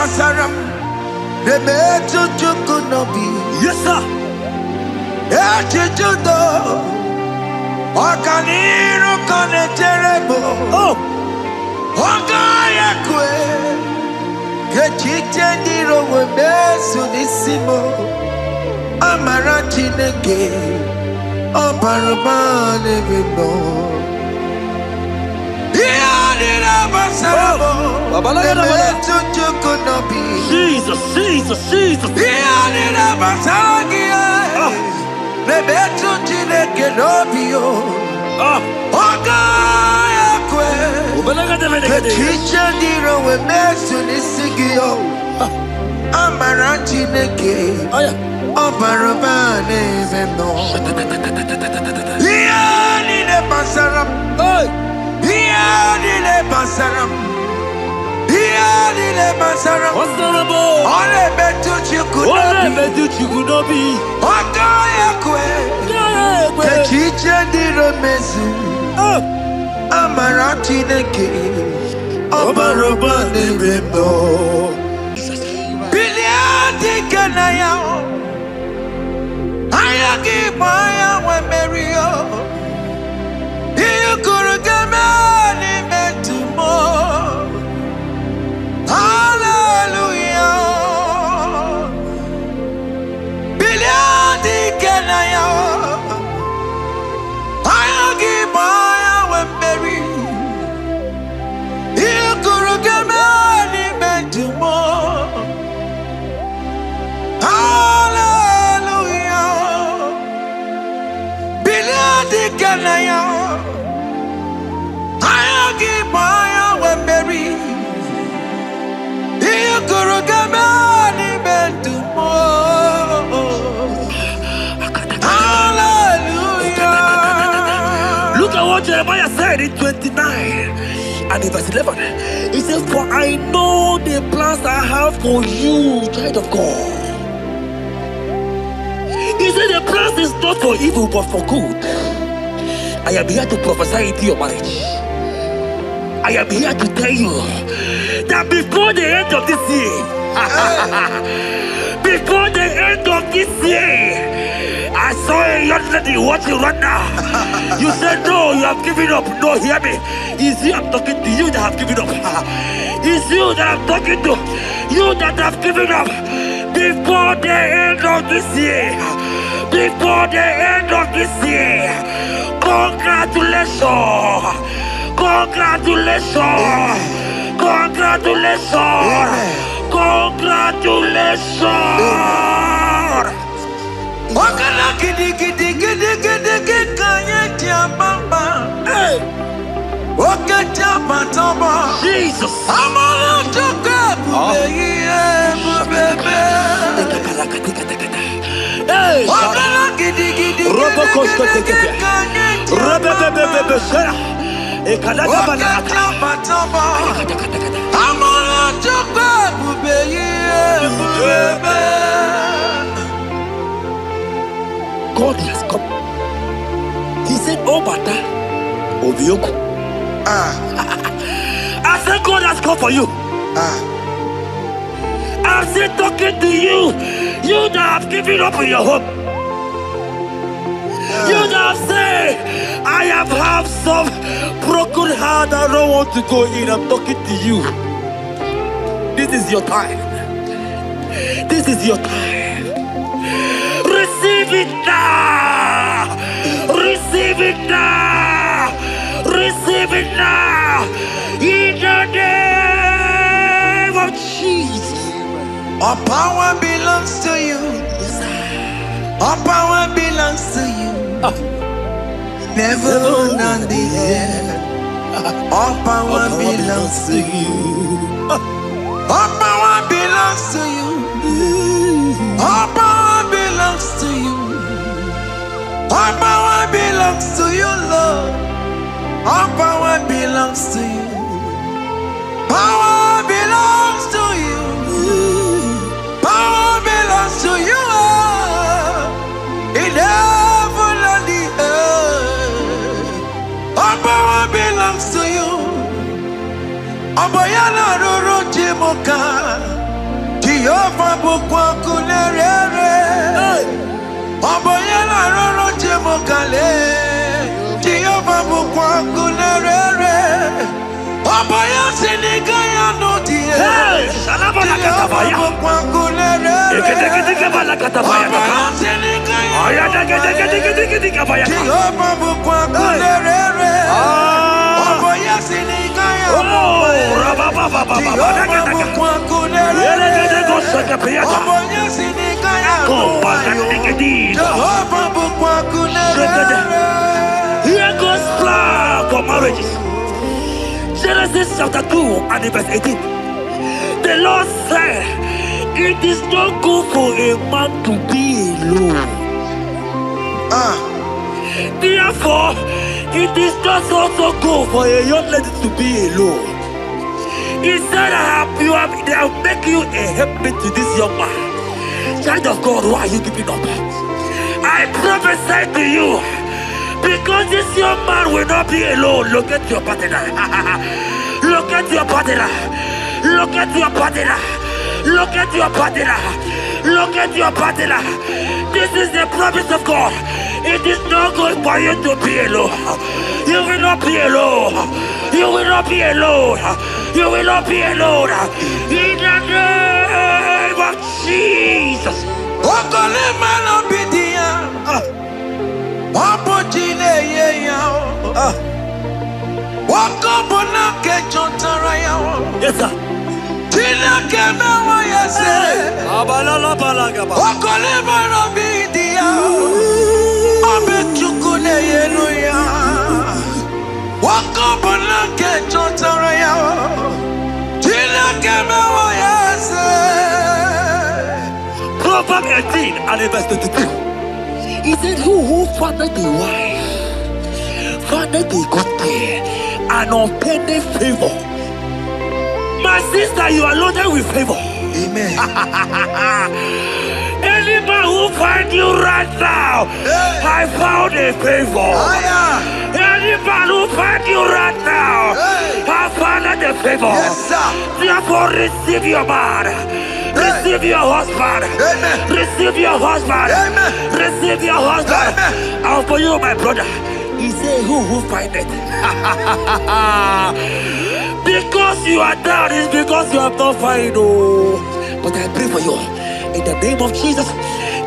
basaram. The better you could not be. Yes, sir. Echichudo. Okaniro kane terrible. Oh. Ogaya kwe. Kechite ndiro webesu nisimo. Amarati nege. Oparabane bebo. Jesus, Jesus, Jesus. What's the rubble? All I bet you could not be. The teacher did a message. Amarati neke. Obarobane bebo. Biliadi kanaya. Ayagi maya we merio. You could get me to more. Hallelujah. Biliadi kanaya. Ayagi maya we merio. You could get me to more. Hallelujah. Biliadi kanaya. Look at what Jeremiah said in 29 and in verse 11. He says, for I know the plans I have for you, child of God. He said the plans is not for evil but for good. I am here to prophesy into your marriage. I am here to tell you that before the end of this year, before the end of this year, I saw a young lady watching right now. You said no, you have given up. No, hear me. It's you I'm talking to. You that have given up. It's you that I'm talking to. You that have given up. Before the end of this year, before the end of this year, congratulations. Congratulations! Congratulations! Congratulations! Wakala gidi kanye tiamamba. Hey, wakata matamba. Jesus. Amala toka bubeye bubebe. Hey, wakala gidi kanye tiamamba. God has come. He said, oh, Bata, Obioku. I said, God has come for you. I'm still talking to you. You that have given up on your hope. You that have said, I have some broken heart. I don't want to go in. I'm talking to you. This is your time. This is your time. Receive it now. Receive it now. Receive it now. In the name of Jesus. All power belongs to you. All power belongs to you. Never on the air. All power belongs to you. All power belongs to you. All power belongs to you. All power belongs to you, Lord. All power belongs to you. Power belongs to you. Power belongs to you. In heaven and the earth. All power belongs to you. Abayana Roro Jimoka. bukwa kulerere. Oboye la roro jemokale. Jehovah bukwa kulerere. Oboye sinigaya no die. Jehovah bukwa kulerere. Oboye sinigaya no die. Jehovah bukwa kulerere. Oboye sinigaya no die. Here goes plan for marriages. Genesis chapter 2 and verse 18. The Lord said, it is not good for a man to be alone. Therefore, it is not also good for a young lady to be alone. He said, they have make you a helpmate to this young man. Child of God, why are you giving up? I prophesy to you, because this young man will not be alone. Look at your partner. Look at your partner. Look at your partner. Look at your partner. Look at your partner. This is the promise of God. It is not good for you to be alone. You will not be alone. You will not be alone. You will not be alone. In the name of Jesus. Yes, sir. Proverbs 18 and verse 22. He said, who findeth a wife, findeth a good thing, and obtaineth favor. My sister, you are loaded with favor. Amen. Any man who finds you right now, I found a favor. Any man who finds you right now, I found a favor. Yes, sir. Therefore, receive your man. Receive your husband. Amen. Receive your husband. Amen. Receive your husband. Amen. And for you, my brother, he said, who find it? Because you are down, it's because you have not found. Oh. But I pray for you. In the name of Jesus,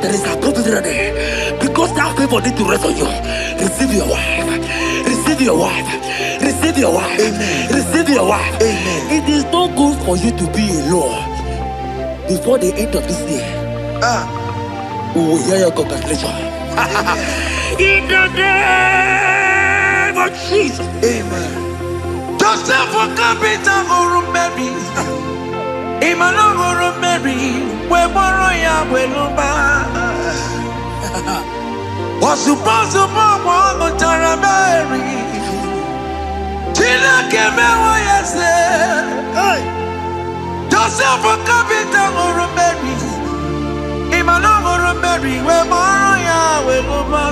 there is a provision there. Because that favor need to rest on you. Receive your wife. Receive your wife. Receive your wife. Amen. Receive your wife. Amen. It is not good for you to be alone. Before the end of this year, we will hear your congratulations. In the name of Jesus. Amen. Joseph for capital or Mary. Imano or Mary. We borrow ya weluba. Was supposed to borrow on Taramari. Tina came out yesterday. Joseph for capital or Mary. Imano or Mary. We borrow ya weluba.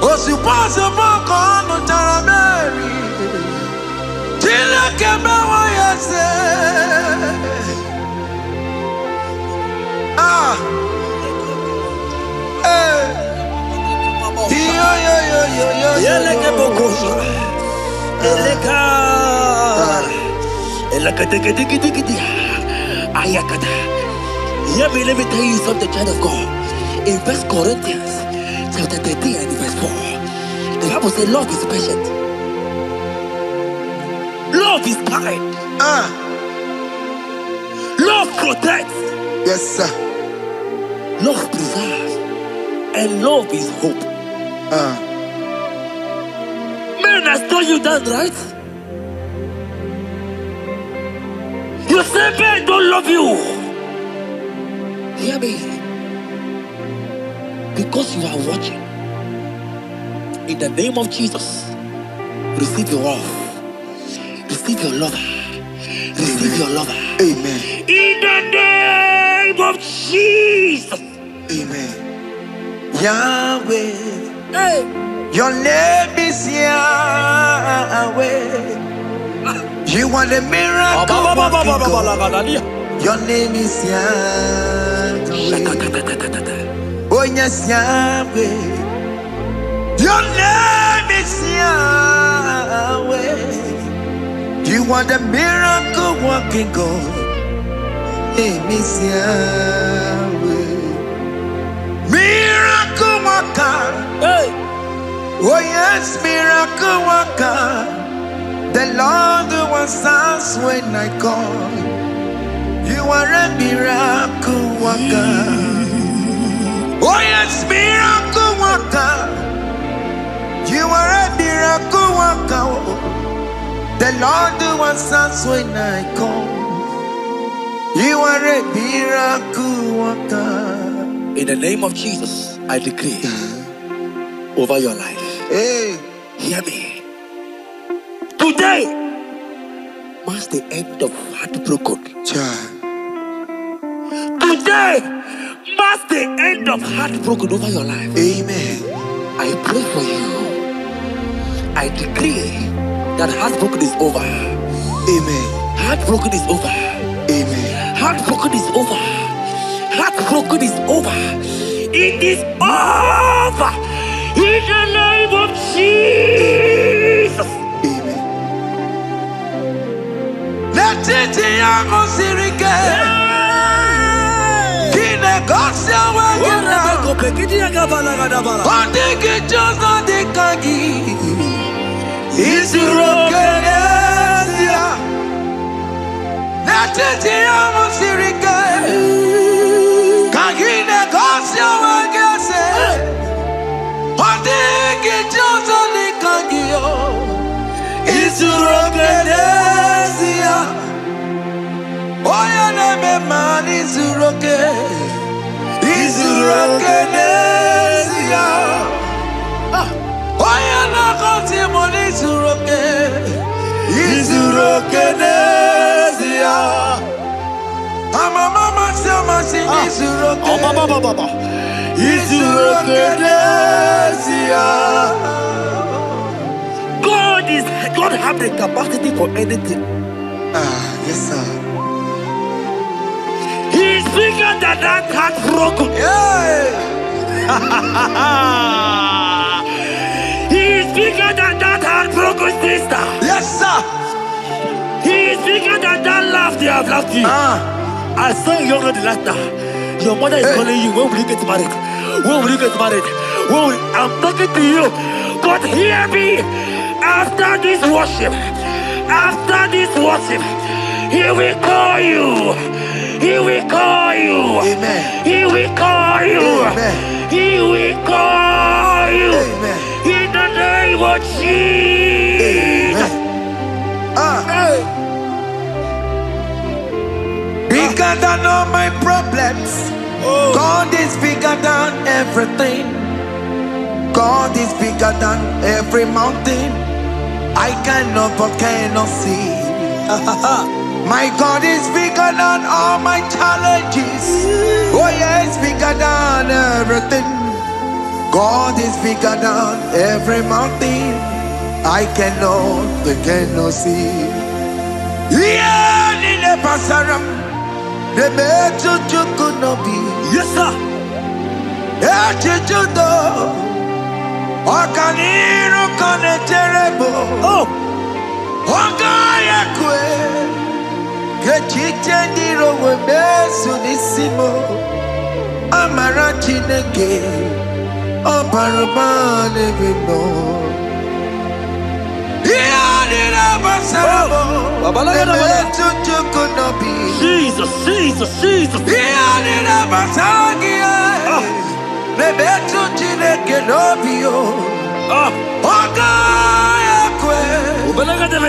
Was supposed to borrow on Taramari. Tina came out yesterday. Let me tell you something, child of God. In 1 Corinthians chapter 13 and verse 4, the Bible says love is patient. Love is kind. Love protects. Yes, sir. Love preserves. And love is hope. Men has told you that, right? You say men don't love you. Hear me. Because you are watching. In the name of Jesus, receive your love. Receive your lover. Receive your lover. Amen. In the name of Jesus. Amen. Yahweh. Hey. Your name is Yahweh. You are the miracle working God. Your name is Yahweh. Oh yes, Yahweh. Your name is Yahweh. You are the miracle working God. Name is Yahweh. Miracle worker. Hey. Oh yes, miracle worker. The Lord who answers when I call. You are a miracle worker. Oh yes, miracle worker. You are a miracle worker. The Lord who answers when I call. You are a miracle worker. In the name of Jesus, I decree over your life. Hey, hear me. Today marks the end of heartbroken. Today marks the end of heartbroken over your life. Amen. I pray for you. I decree that heartbroken is over. Amen. Heartbroken is over. Amen. Heartbroken is over. Heartbroken is over. It is over. In the name of Jesus. Amen. Let it be a Mosirike. Kine Gosia Wagana. Ondigi Jozo de Kagi. Isurokenesia. Let it be a Mosirike. Kagine Gosia Wagase. Ondigi Jozo de Kagi. Isurokenesia. Oya neme man isuroke. Isurokenesia. Oya na konti mon isuroke. Isurokenesia. Ama mama sama sing isuroke. Oh baba. Isurokenesia. God have the capacity for anything. Yes sir. He's bigger than that heartbroken. Yeah. He's bigger than that heartbroken sister. Yes sir. He's bigger than that laugh they have laughed you. I saw you younger the last time. Your mother is calling you. When will you get married? When will you get married? I'm talking to you. But hear me. After this worship, he will call you. He will call you. Amen. He will call you. Amen. He will call you. Amen. In the name of Jesus. Bigger than all my problems. God is bigger than everything. God is bigger than every mountain. I cannot but cannot see. My God is bigger than all my challenges. Oh yeah, it's bigger than everything. God is bigger than every mountain. I cannot but cannot see. Yeah, in the pasaram, the better you could not be. Yes, sir. Yeah, you Okaniro kane terrible. Oh, Ogaya kwe. Kechite ndiro webesu nisimo. Amara chineke. Oparabane bino. Iyadira basarabo. Emetu chukunobi. Jesus. Iyadira basagia. Nebetu chineke nobio. Ogaya kwe.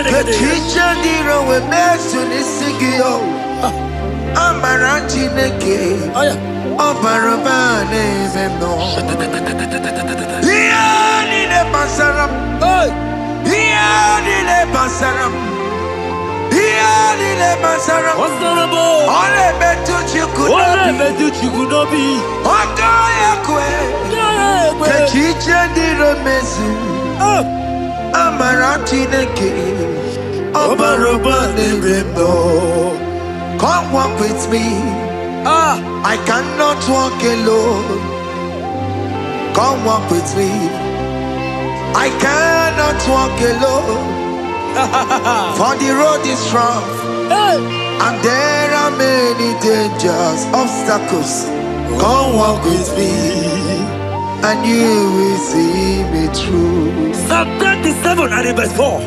Kechicha ndiro webesu nisigio. Amara chineke. Oparabane bino. Iyadira basaram. Iyadira basaram. Ole betu chikunobi. Ogaya kwe. Kechiche ndiro mesu. Amara chineke. Obarobane bino. Come walk with me. I cannot walk alone. Come walk with me. I cannot walk alone. For the road is rough, and there are many dangers, obstacles. Come walk with me, and you will see me through. Psalm 37 and verse 4.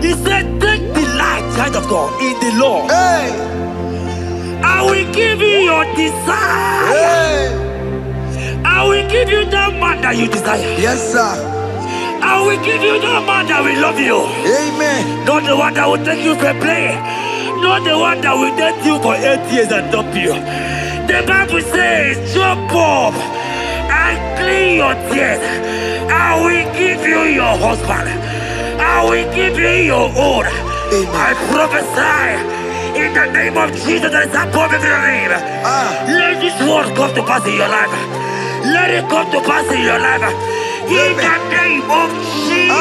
He said, take delight, child of God, in the Lord. Hey. I will give you your desire. Hey. I will give you that man that you desire. Yes, sir. I will give you that man that will love you. Amen. Not the one that will take you for play. Not the one that will date you for 8 years and dump you. The Bible says, jump up and clean your tears. I will give you your husband. I will give you your own. I prophesy in the name of Jesus that is above every name. Let this word come to pass in your life. Let it come to pass in your life. In the name of Jesus.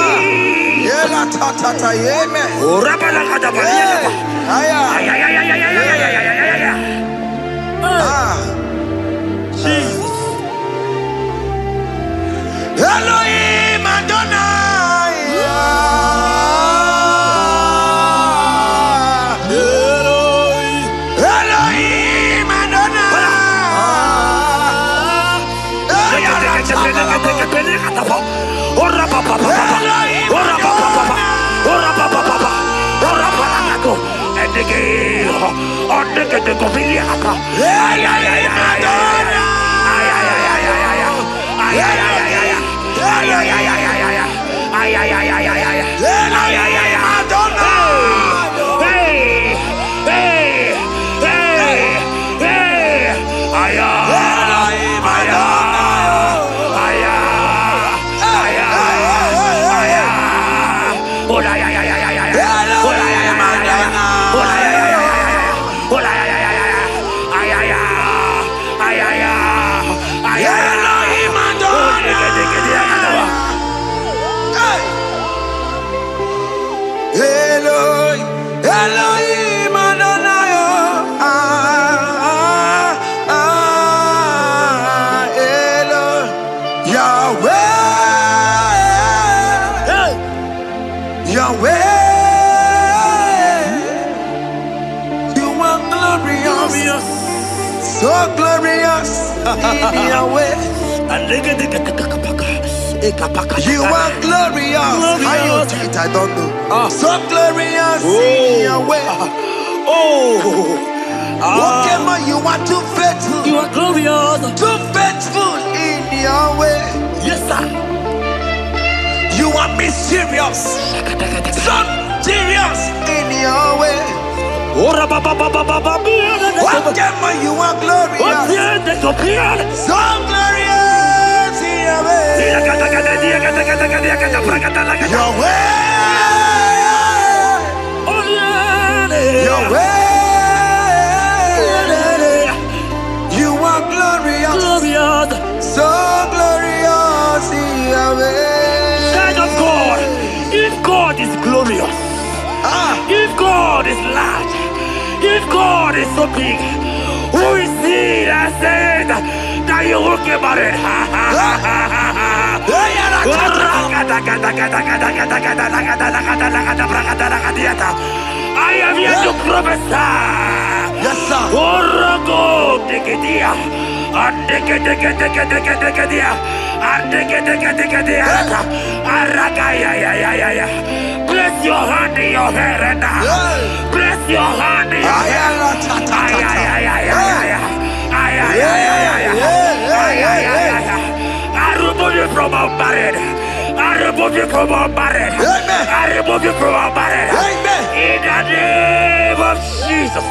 Jesus. Elohim Adonai. Elohim Adonai. Elohim Adonai. Yahweh. Yahweh. You are glorious. So glorious in Yahweh. You are glorious. How you do it, I don't know. So glorious in your way. Whatever you are too faithful. You are glorious. Too faithful in your way. Yes, sir. You are mysterious. So serious in your way. Whatever you are glorious. So glorious in your way. Your way. Your way. You are glorious. So glorious in your way. Child of God, if God is glorious, if God is large, if God is so big, who is he that said that you will get married? I am here to prophesy. Yes, sir. Place your hand in your hair and now. Place your hand in your hair. I remove you from our marriage. I remove you from our marriage. I remove you from our marriage. In the name of Jesus.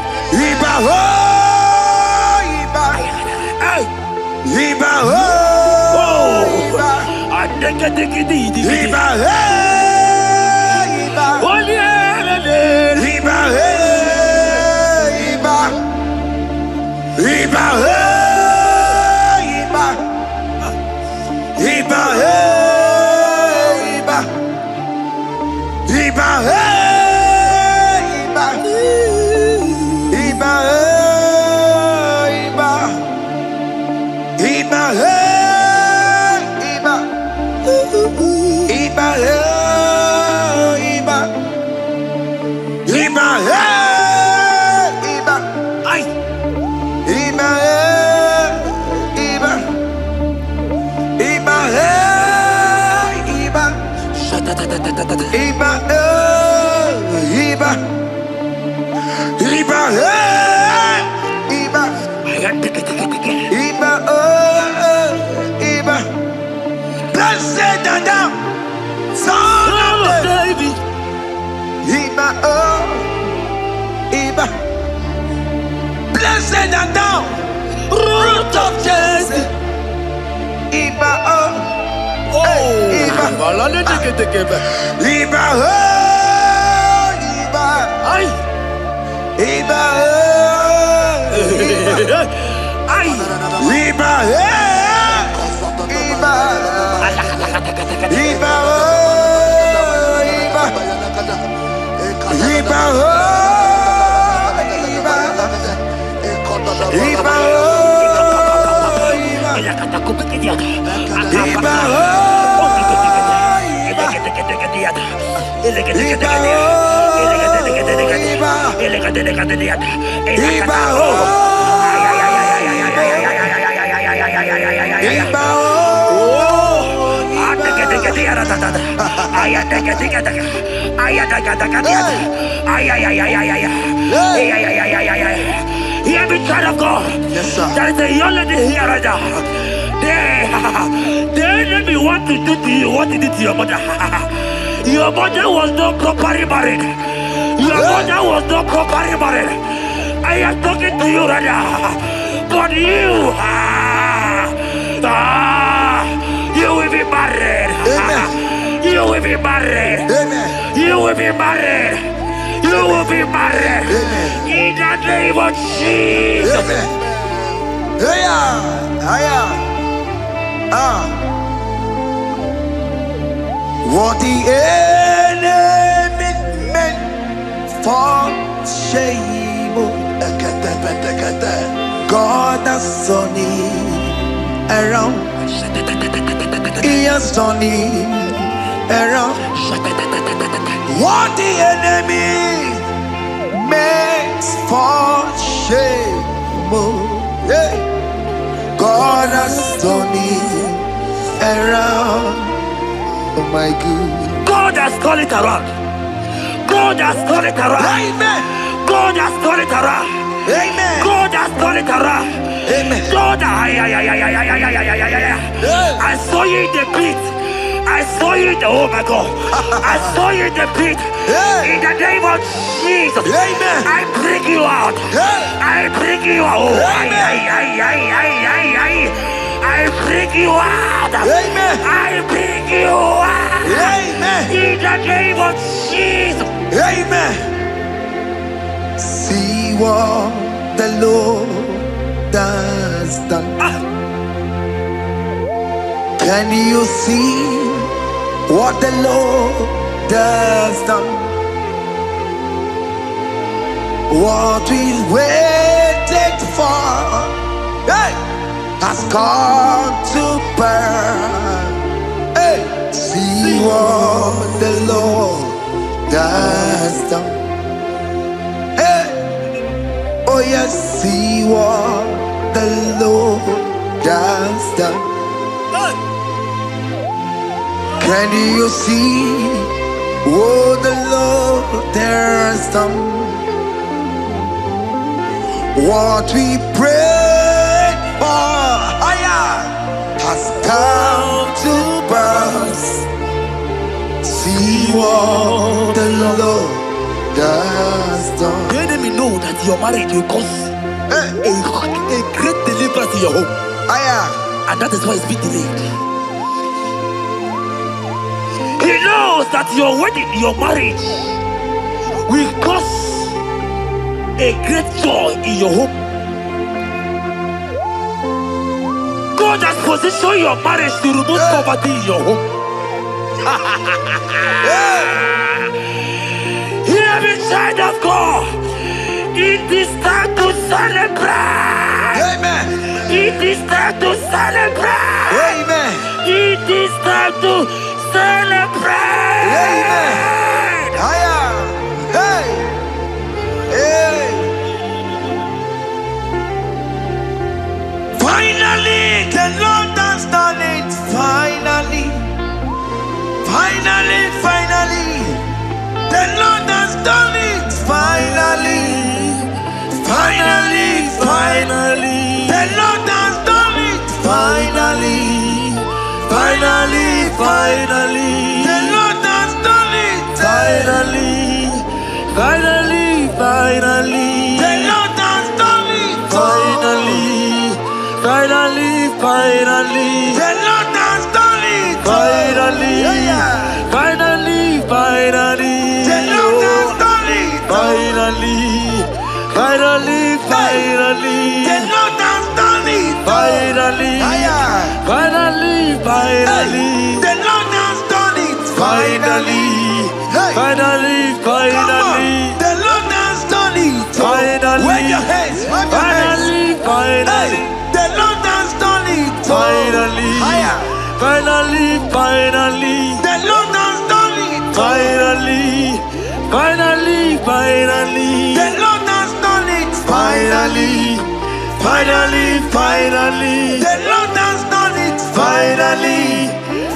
Iba, hey, Iba, Ay. Iba, hey, Iba, Iba, hey, Iba, Iba, Iba, Iba, hey, Iba, Iba, Iba, blessed and thou, son of David, Iba, Iba, blessed and thou, root of Jesse, Iba, Iba, Iba, Iba, Ay. Iba, Ay. Iba, Iba, Iba, Iba, Iba, Hear me, child of God. Yes, sir. There is a young lady here right now. The enemy want to do to you what he did to your mother. Your mother was not properly married. Your mother was not properly married. I am talking to you right now. But you, you will be married. Amen. You will be married. Amen. You will be married. You will be married. Amen. In the name of Jesus. Amen. What the enemy meant for shame, God has turned it around. He has turned it around. What the enemy meant for shame, God has turned it around. Oh my God. God has turned it around. God has turned it around. Amen. God has turned it around. Amen. God has turned it around. Amen. God, I saw you in the pit. I saw you in the, oh my God. I saw you in the pit. In the name of Jesus. Amen. I bring you out. I bring you out. I bring you out. Amen. I bring you out. Amen. In the name of Jesus. Amen. See what the Lord has done. Can you see what the Lord has done? What we waited for, hey, has come to pass. Hey, see what the Lord has done. Hey, oh yes, see what the Lord has done. Can you see what the Lord has done? What we prayed for has come to pass. See what the Lord has done. The enemy know that your marriage will cause a great deliverance in your home. And that is why it's been delayed. He knows that your wedding, your marriage will cause a great joy in your home. God has positioned your marriage to remove poverty in your home. Hear me, child of God. It is time to celebrate. Amen. It is time to celebrate. Amen. It is time to celebrate. Amen. Hey. Finally, finally, the Lord has done it. Finally, finally, finally, the Lord has done it. Finally, finally, finally, the Lord has done it. Finally, finally, finally, the Lord has done it. Finally, finally, finally, the Lord has done it. Finally, finally, finally, the Lord has done it. Finally, finally, finally, the Lord has done it. Finally, finally, finally, the Lord has done it. Finally, finally, finally, the Lord has done it. Finally, wave your hands, finally, finally, the Lord has done it. Finally, finally, finally, the Lord has done it. Finally, finally, finally, the Lord has done it. Finally, finally, finally, the Lord has done it. Finally,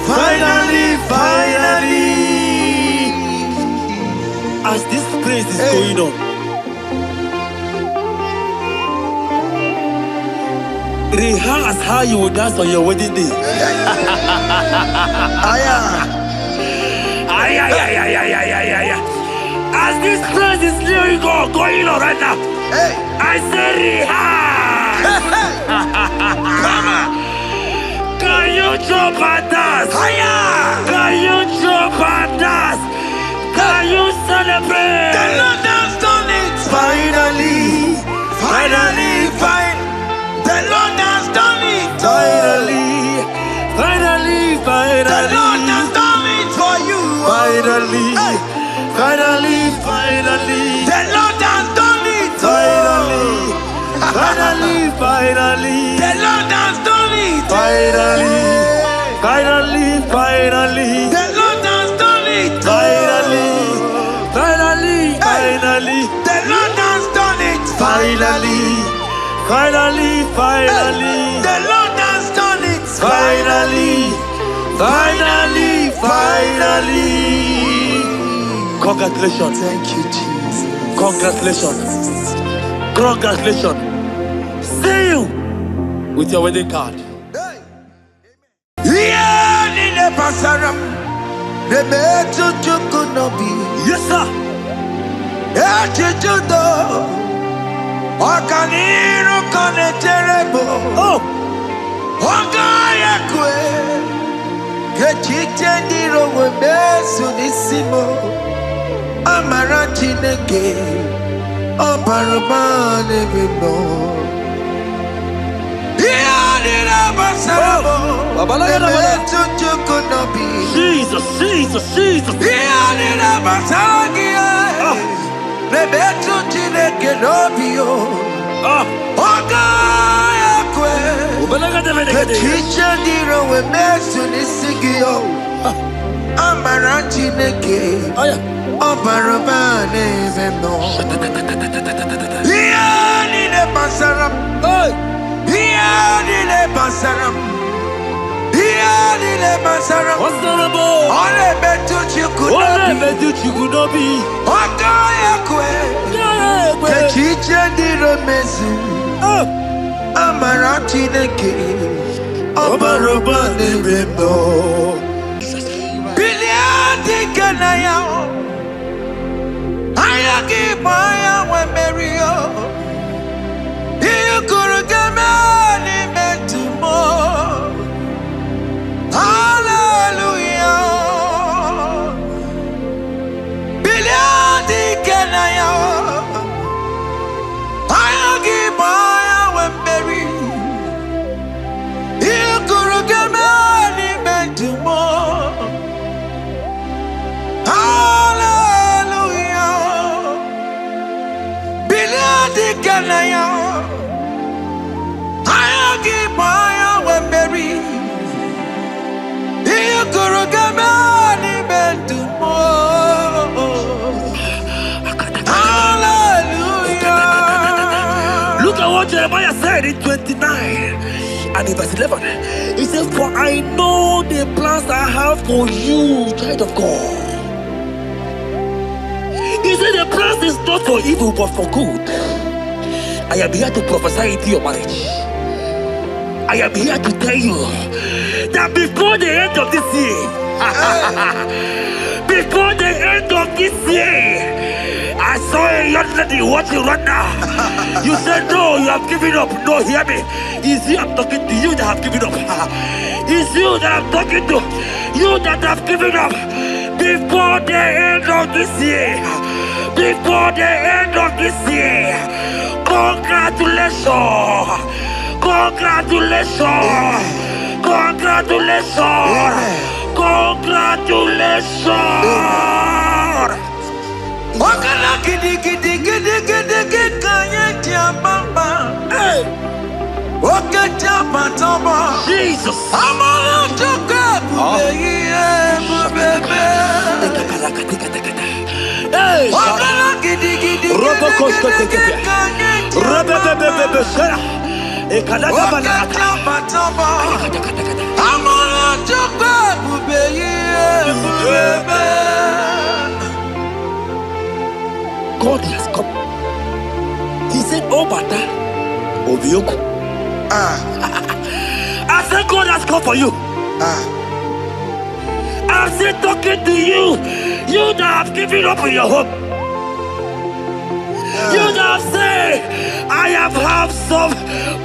finally, finally. As this praise is going on, rehearse how you will dance on your wedding day. As this praise is going on right now, I say rehearse. Can you jump and dance? Can you jump and dance? Can you celebrate? The Lord has done it. Finally, finally, finally, the Lord has done it. Finally, Finally, the Lord finally, has done it for you. finally, finally, finally, The Lord has done it. finally, finally, finally, The Lord has done it. finally, finally, finally, The Lord has done it. finally, finally, finally, The Lord has done it. finally, finally, finally, The Lord has done it. finally, finally, finally. Congratulations. Thank you, Jesus. Congratulations. Congratulations. See you with your wedding card. Yeah, Nine Pasaram. The Metu Chukunobi. Yes, sir. Echichudo. Okaniro Kaneterebo. Oh, Ogaya Kwe. Kechitendiro Webesu Nisimo. Amarantineke. Obarabane Bimo. Jesus, Jesus, Jesus. Ah, oh yeah. What's the number? Ole betu chikunobi. Oh, Look at what Jeremiah said in 29. And in verse 11, he says, for I know the plans I have for you, child of God. He said the plans is not for evil but for good. I am here to prophesy into your marriage. I am here to tell you that before the end of this year, before the end of this year, I saw a young lady watching right now. You said no, you have given up. No, hear me. It's you I'm talking to, you that have given up. It's you that I'm talking to, you that have given up. Before the end of this year, before the end of this year, congratulations, congratulations, congratulations, congratulations. Wakala gidi gidi gidi gidi gidi kanye tiabamba. Wakatia patamba. Jesus. Amala choka bubeye Wakala gidi gidi gidi gidi kanye tiabamba. Wakatia patamba. Amala choka bubeye. God has come. He said, oh, Bata, Obioku. I said, God has come for you. I'm still talking to you. You that have given up in your hope. You that have said, I have some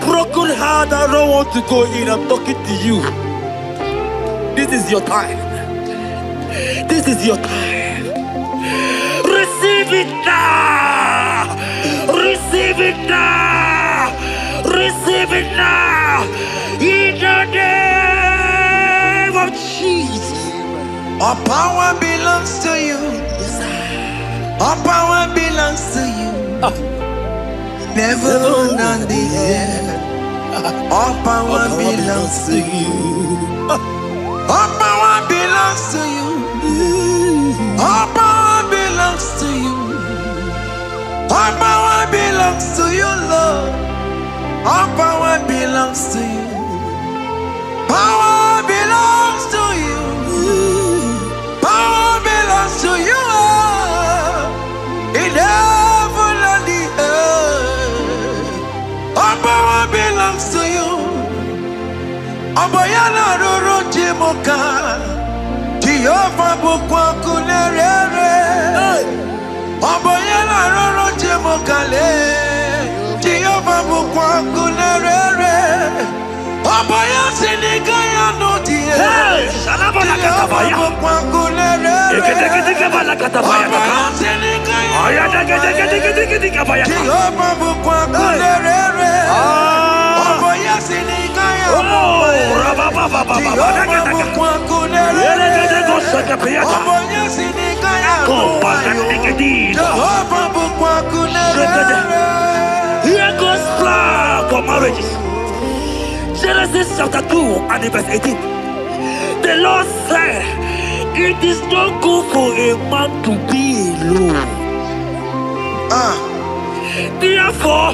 broken heart. I don't want to go in. I'm talking to you. This is your time. This is your time. Receive it now! Receive it now! Receive it now! In the name of Jesus! All power belongs to you. All power belongs to you. Never on the earth. All power belongs to you. All power belongs to you. All power belongs to you. All power belongs to you, Lord. All power belongs to you. Power belongs to you. Power belongs to you. In heaven and the earth. All power belongs to you. Abayana roro jimoka. Jehovah bukwa kunerere. Abayana roro jimokale. Jehovah bukwa kunerere. Abaya sinikaya no die. Shalabala katabaya. Jehovah bukwa kunerere. Abaya sinikaya. Jehovah bukwa kunerere. Abaya sinikaya. Here goes plan for marriages. Genesis chapter 2 and verse 18. The Lord said, it is not good for a man to be alone. Therefore,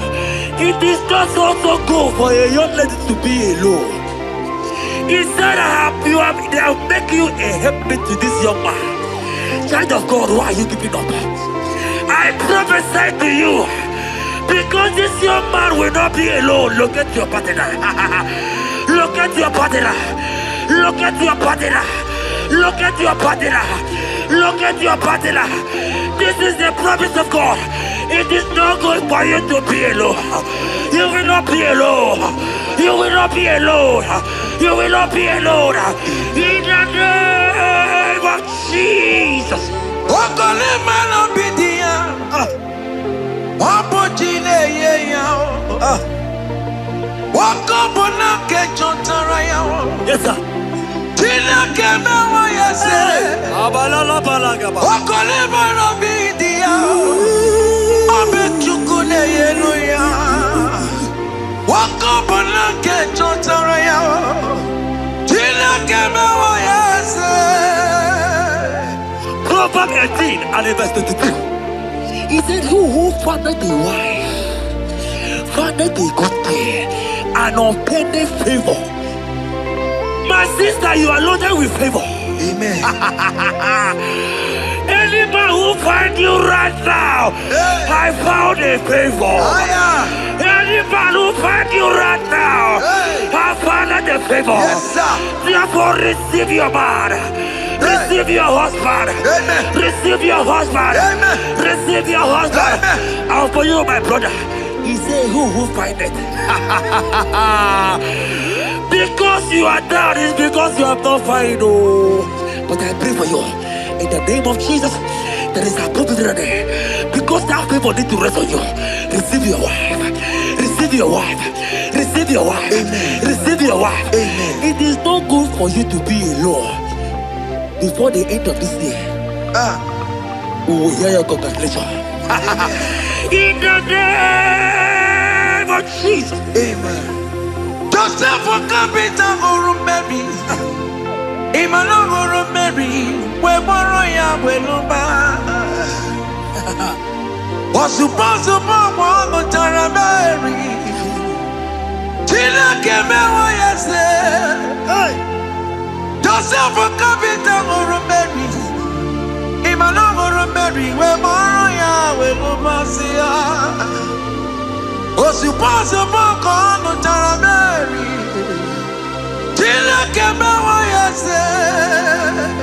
it is not also good for a young lady to be alone. He said, I'll make you a helpmate to this young man. Child of God, why are you giving up? I prophesy to you, because this young man will not be alone. Look at your partner. Look at your partner. Look at your partner. Look at your partner. Look at your partner. This is the promise of God. It is not good for you to be alone. You will not be alone. You will not be alone. You will not be alone. In the name of Jesus. Yes, sir. Proverbs 18 and verse 22. He said, who founded the wife, founded the good thing, an unpending favor. My sister, you are loaded with favor. Amen. Any man who find you right now, I found a favor. Any man who find you right now, I found a favor. Yes, sir. Therefore, receive your man. Receive your husband. Amen. Receive your husband. Amen. Receive your husband. Amen. And for you, my brother, he said, who find it? Because you are down, it's because you have not found. Oh. But I pray for you. In the name of Jesus, there is a opportunity. Because that favor need to rest on you. Receive your wife. Receive your wife. Receive your wife. Amen. Receive your wife. Amen. It is not good for you to be alone. Before the end of this year, we will hear your congratulations. In the name of Jesus. Amen. Joseph for capital or Mary. Emmanuel or Mary. We borrow we lumba. Was supposed to borrow the Tara Mary. Tina came away and said, Joseph for capital or Mary. Emmanuel or Mary. We borrow we lumba. Was supposed to borrow the Tara Mary. Tina came away and said,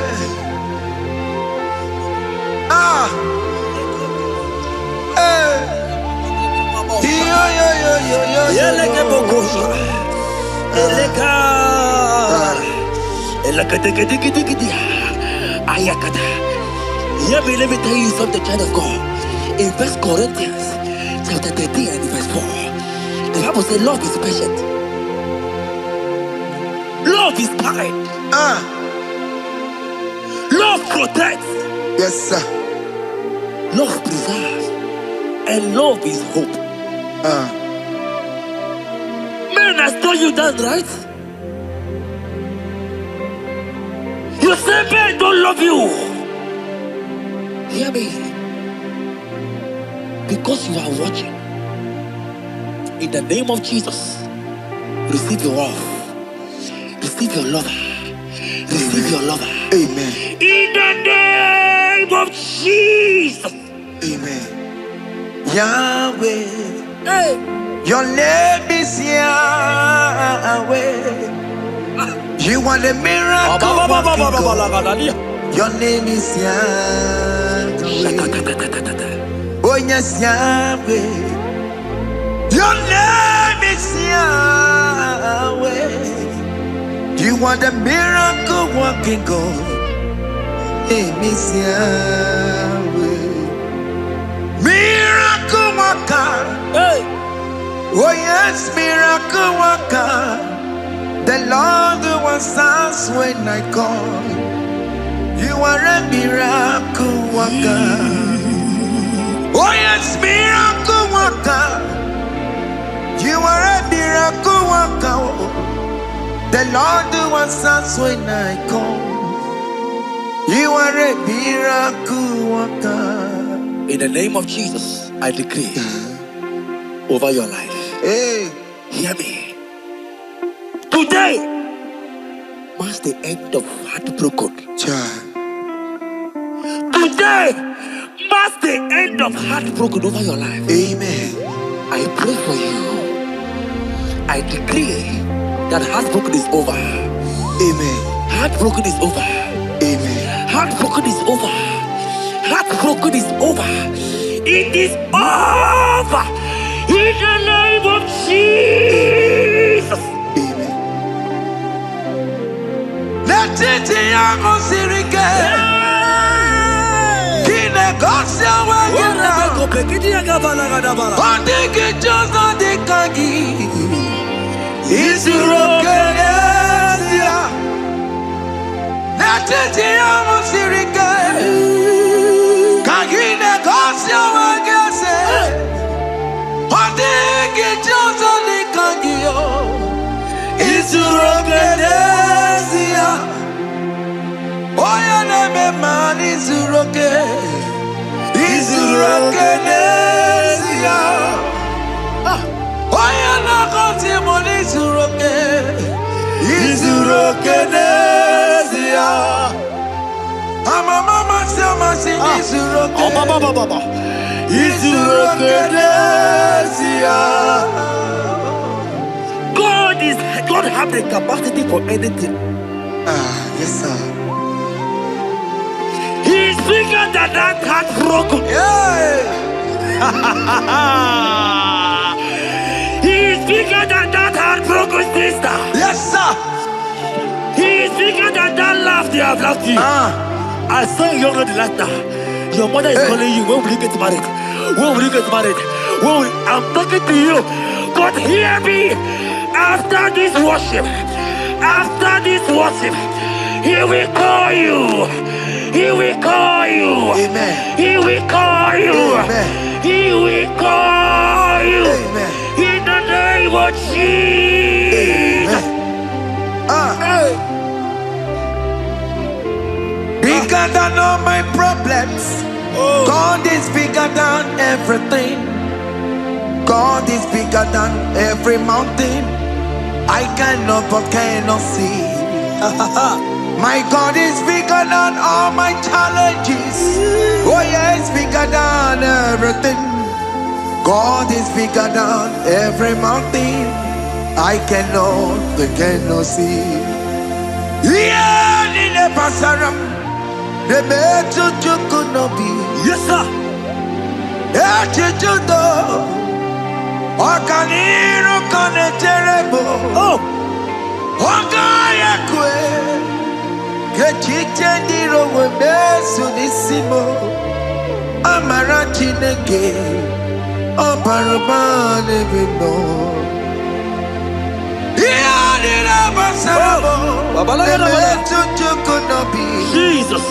Let me tell you something, child of God. In 1 Corinthians chapter 13 and verse 4, the Bible says love is patient. Love is kind. Love protects. Yes, sir. Love preserves. And love is hope. Man has told you that, right? You say men don't love you. Hear me. Because you are watching. In the name of Jesus, receive your love. Receive your lover. Receive your lover. Amen. In the name of Jesus. Amen. Yahweh. Hey. Your name is Yahweh. You are the miracle working God. Your name is Yahweh. Oh yes, Yahweh. Your name is Yahweh. You are the miracle working God. Name is Yahweh. Miracle worker. Hey. Oh yes, miracle worker. The Lord who answers when I call. You are a miracle worker. Oh yes, miracle worker. You are a miracle worker. The Lord who answers when I call. You are a miracle worker. In the name of Jesus, I decree over your life. Hey, hear me. Today marks the end of heartbroken. child. Today marks the end of heartbroken over your life. Amen. I pray for you. I decree that heartbroken is over. Amen. Heartbroken is over. Amen. Heartbroken is over. Heartbroken is over. It is over. In the name of Jesus. Amen. Let it be a sirike. Kine gosia wagina. Ondigi jozo de kangi. Isuro kenesia. Let it be a sirike. Kine gosia wagese. Ondigi jozo de kangi. Isuro kenesia. Oya neme man Izuroke. Izuroke nesia. Oya na konti moni Mama Sama Sing Isuroke. Oh, Baba. God have the capacity for anything. Yes, sir. He's bigger than that heartbroken. Yeah. He's bigger than that heartbroken sister. Yes, sir. He's bigger than that laugh they have laughed you. I saw a young lady last night. Your mother is calling you. When will you get married? When will you get married? I'm talking to you. But hear me. After this worship, He will call you. He will call you. Amen. He will call you. Amen. He will call you. Amen. In the name of Jesus. Bigger than all my problems. God is bigger than everything. God is bigger than every mountain. I cannot but cannot see. My God is bigger than all my challenges. Oh yeah, it's bigger than everything. God is bigger than every mountain. I cannot see. Yeah, in the pasaram, the metu chukunobi. Yes, sir. Echichudo, Okaniru kaneterebo. Oh, Ogaya kwe, Kechitendiro webesu nisimo. Amara chineke, Obarabane bino. Jesus.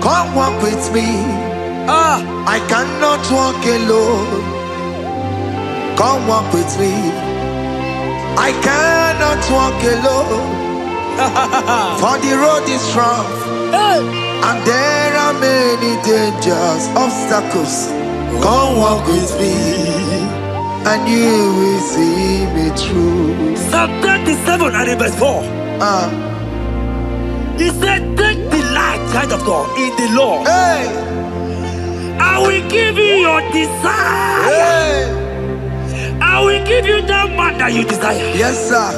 Come walk with me. I cannot walk alone. Come walk with me. I cannot walk alone. For the road is rough, and there are many dangers, obstacles. Come walk with me, and you will see me through. Psalm 37 and verse 4. He said, take delight, child of God, in the Lord. Hey, I will give you your desire. hey. I will give you that man that you desire. Yes, sir.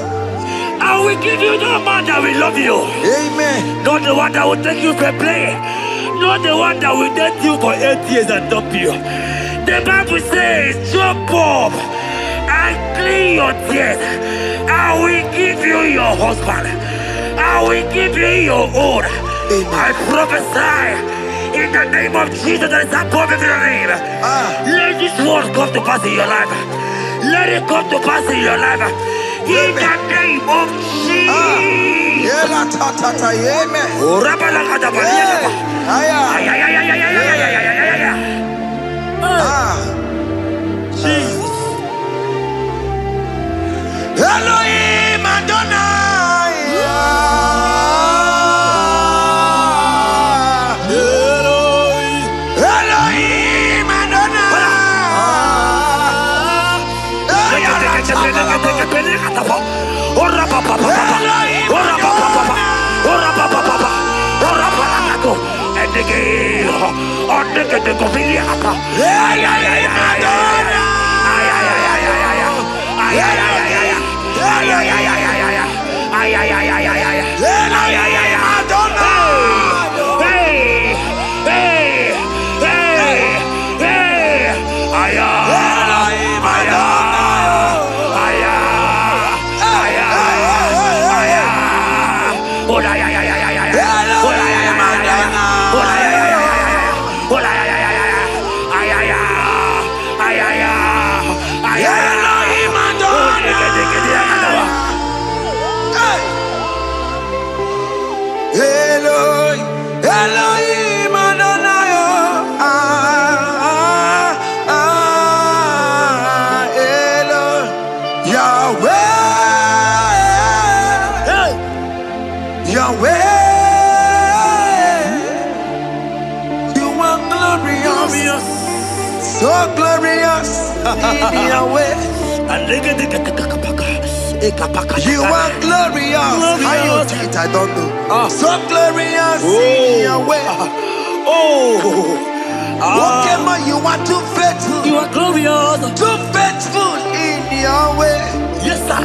I will give you that man that will love you. Amen. Not the one that will take you for play. Not the one that will date you for 8 years and dump you. The Bible says, jump up and clean your tears. I will give you your husband. I will give you your own. I prophesy in the name of Jesus that is above every name. Let this word come to pass in your life. Let it come to pass in your life. In the name of Jesus. Jesus. Elohim Adonai. Elohim Adonai. So glorious in your way. You are glorious. How you do it, I don't know. So glorious in your way. Whatever you are too faithful. You are glorious. Too faithful in your way. Yes, sir.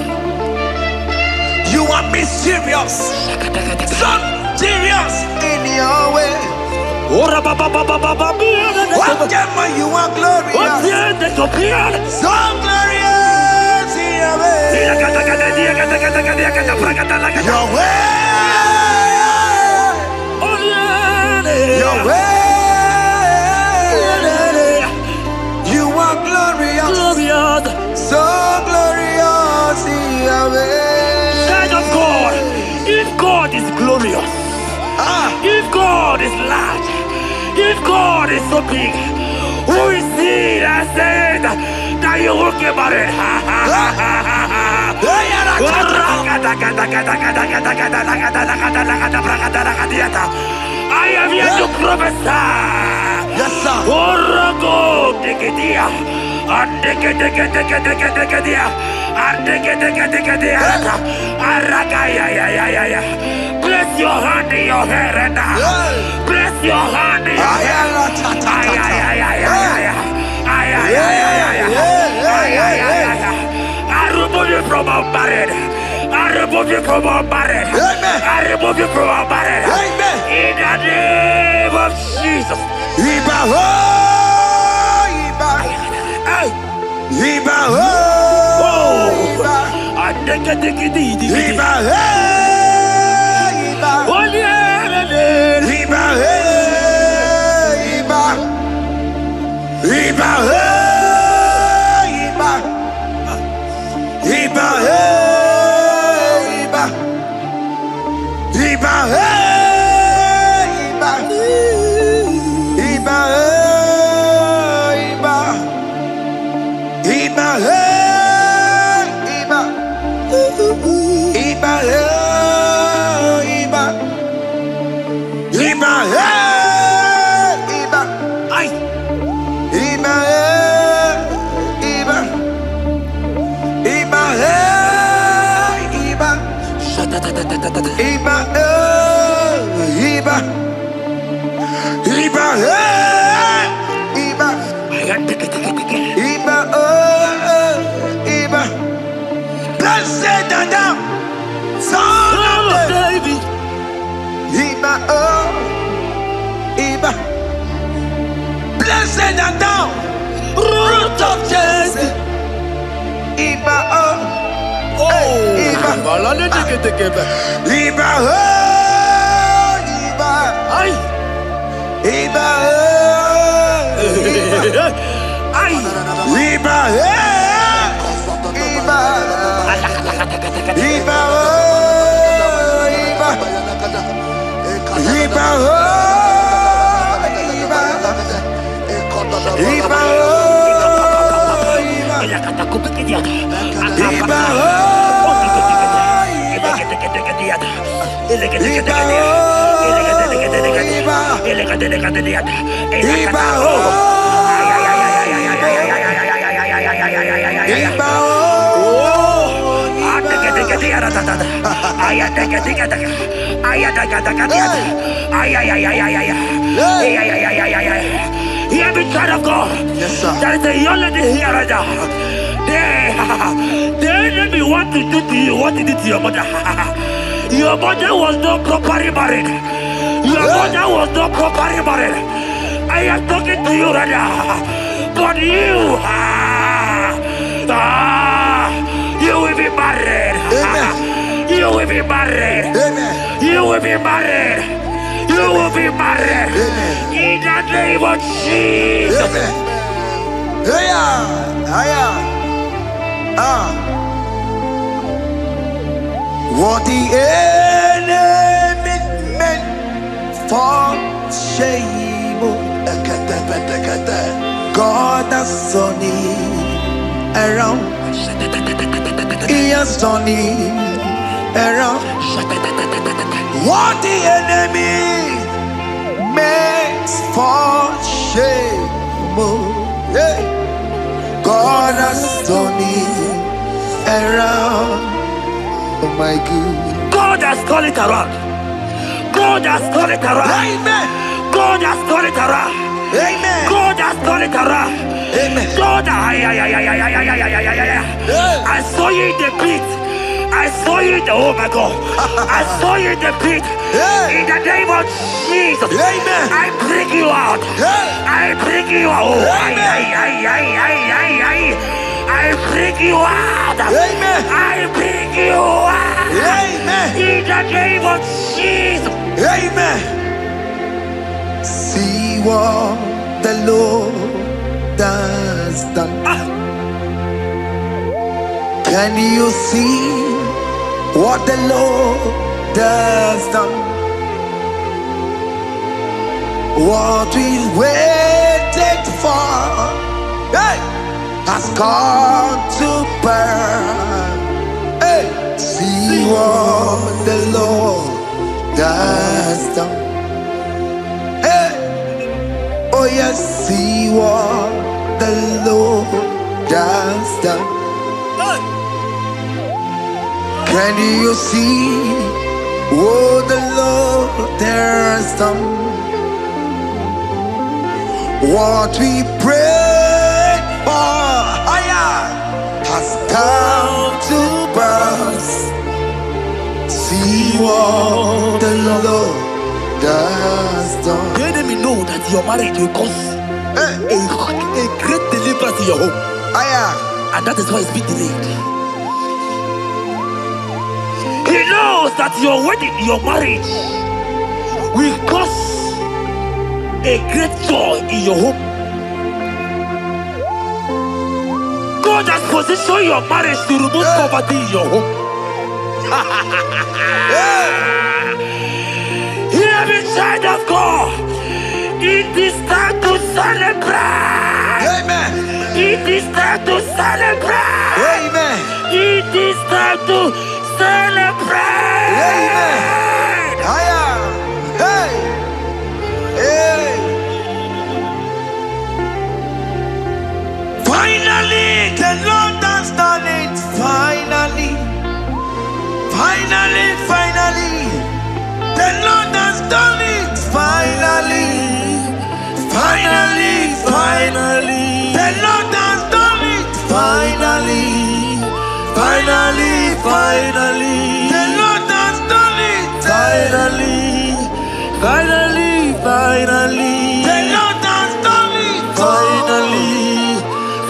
You are mysterious. So serious in your way. Whatever you are glorious. So glorious in your way. Your way. Your way. You are glorious. So glorious in your way. Child of God, if God is glorious, if God is large, if God is so big, who is he that said that you will get married? I am here to prophesy. Yes, sir. Place your hand in your hair and place your hand in your hair. I remove you from unmarried. I remove you from unmarried. I remove you from unmarried. In the name of Jesus. Blessed and thou, root of Jesse. Hear me, child of God. Yes, sir. There is a young lady here right now. The enemy want to do to you what he did to your mother. Your mother was not properly married. Your mother was not properly married. I am talking to you right now. But you will be married. Amen. You will be married. Amen. You will be married. You will be married. Amen. In the name of Jesus. Amen. What the enemy meant for shame, God has turned it around. He has turned it around. What the enemy meant for shame, Hey. God has done it around. Oh my God. God has turned it around. God has turned it around. Amen. God has turned it around. Amen. God has turned it around. Amen. God, I saw you in the pit. I saw you in the, oh my God. I saw you in the pit. In the name of Jesus. Amen. I bring you out. I bring you out. Oh, I bring you out. Amen. I bring you out. Amen. In the name of Jesus. Amen. See what the Lord has done. Can you see what the Lord has done? What we waited for, hey, has come to pass. Hey, see what the Lord has done. Hey, oh yes, see what the Lord has done. Can you see what the Lord has done? What we prayed for has come to pass. See what the Lord has done. The enemy know that your marriage will cause a great deliverance in your home. And that is why it's been delayed. He knows that your wedding, your marriage will cause a great joy in your home. God has positioned your marriage to remove poverty in your home. Hear me, child of God. It is time to celebrate. Amen. It is time to celebrate. Amen. It is time to celebrate. Amen. Hey. Hey. Finally, the Lord has done it. Finally. Finally, finally. The Lord has done it. Finally. Finally, finally. The Lord has done it. Finally. Finally, finally. The Lord has done it. Finally. Finally, finally. The Lord has done it. Finally.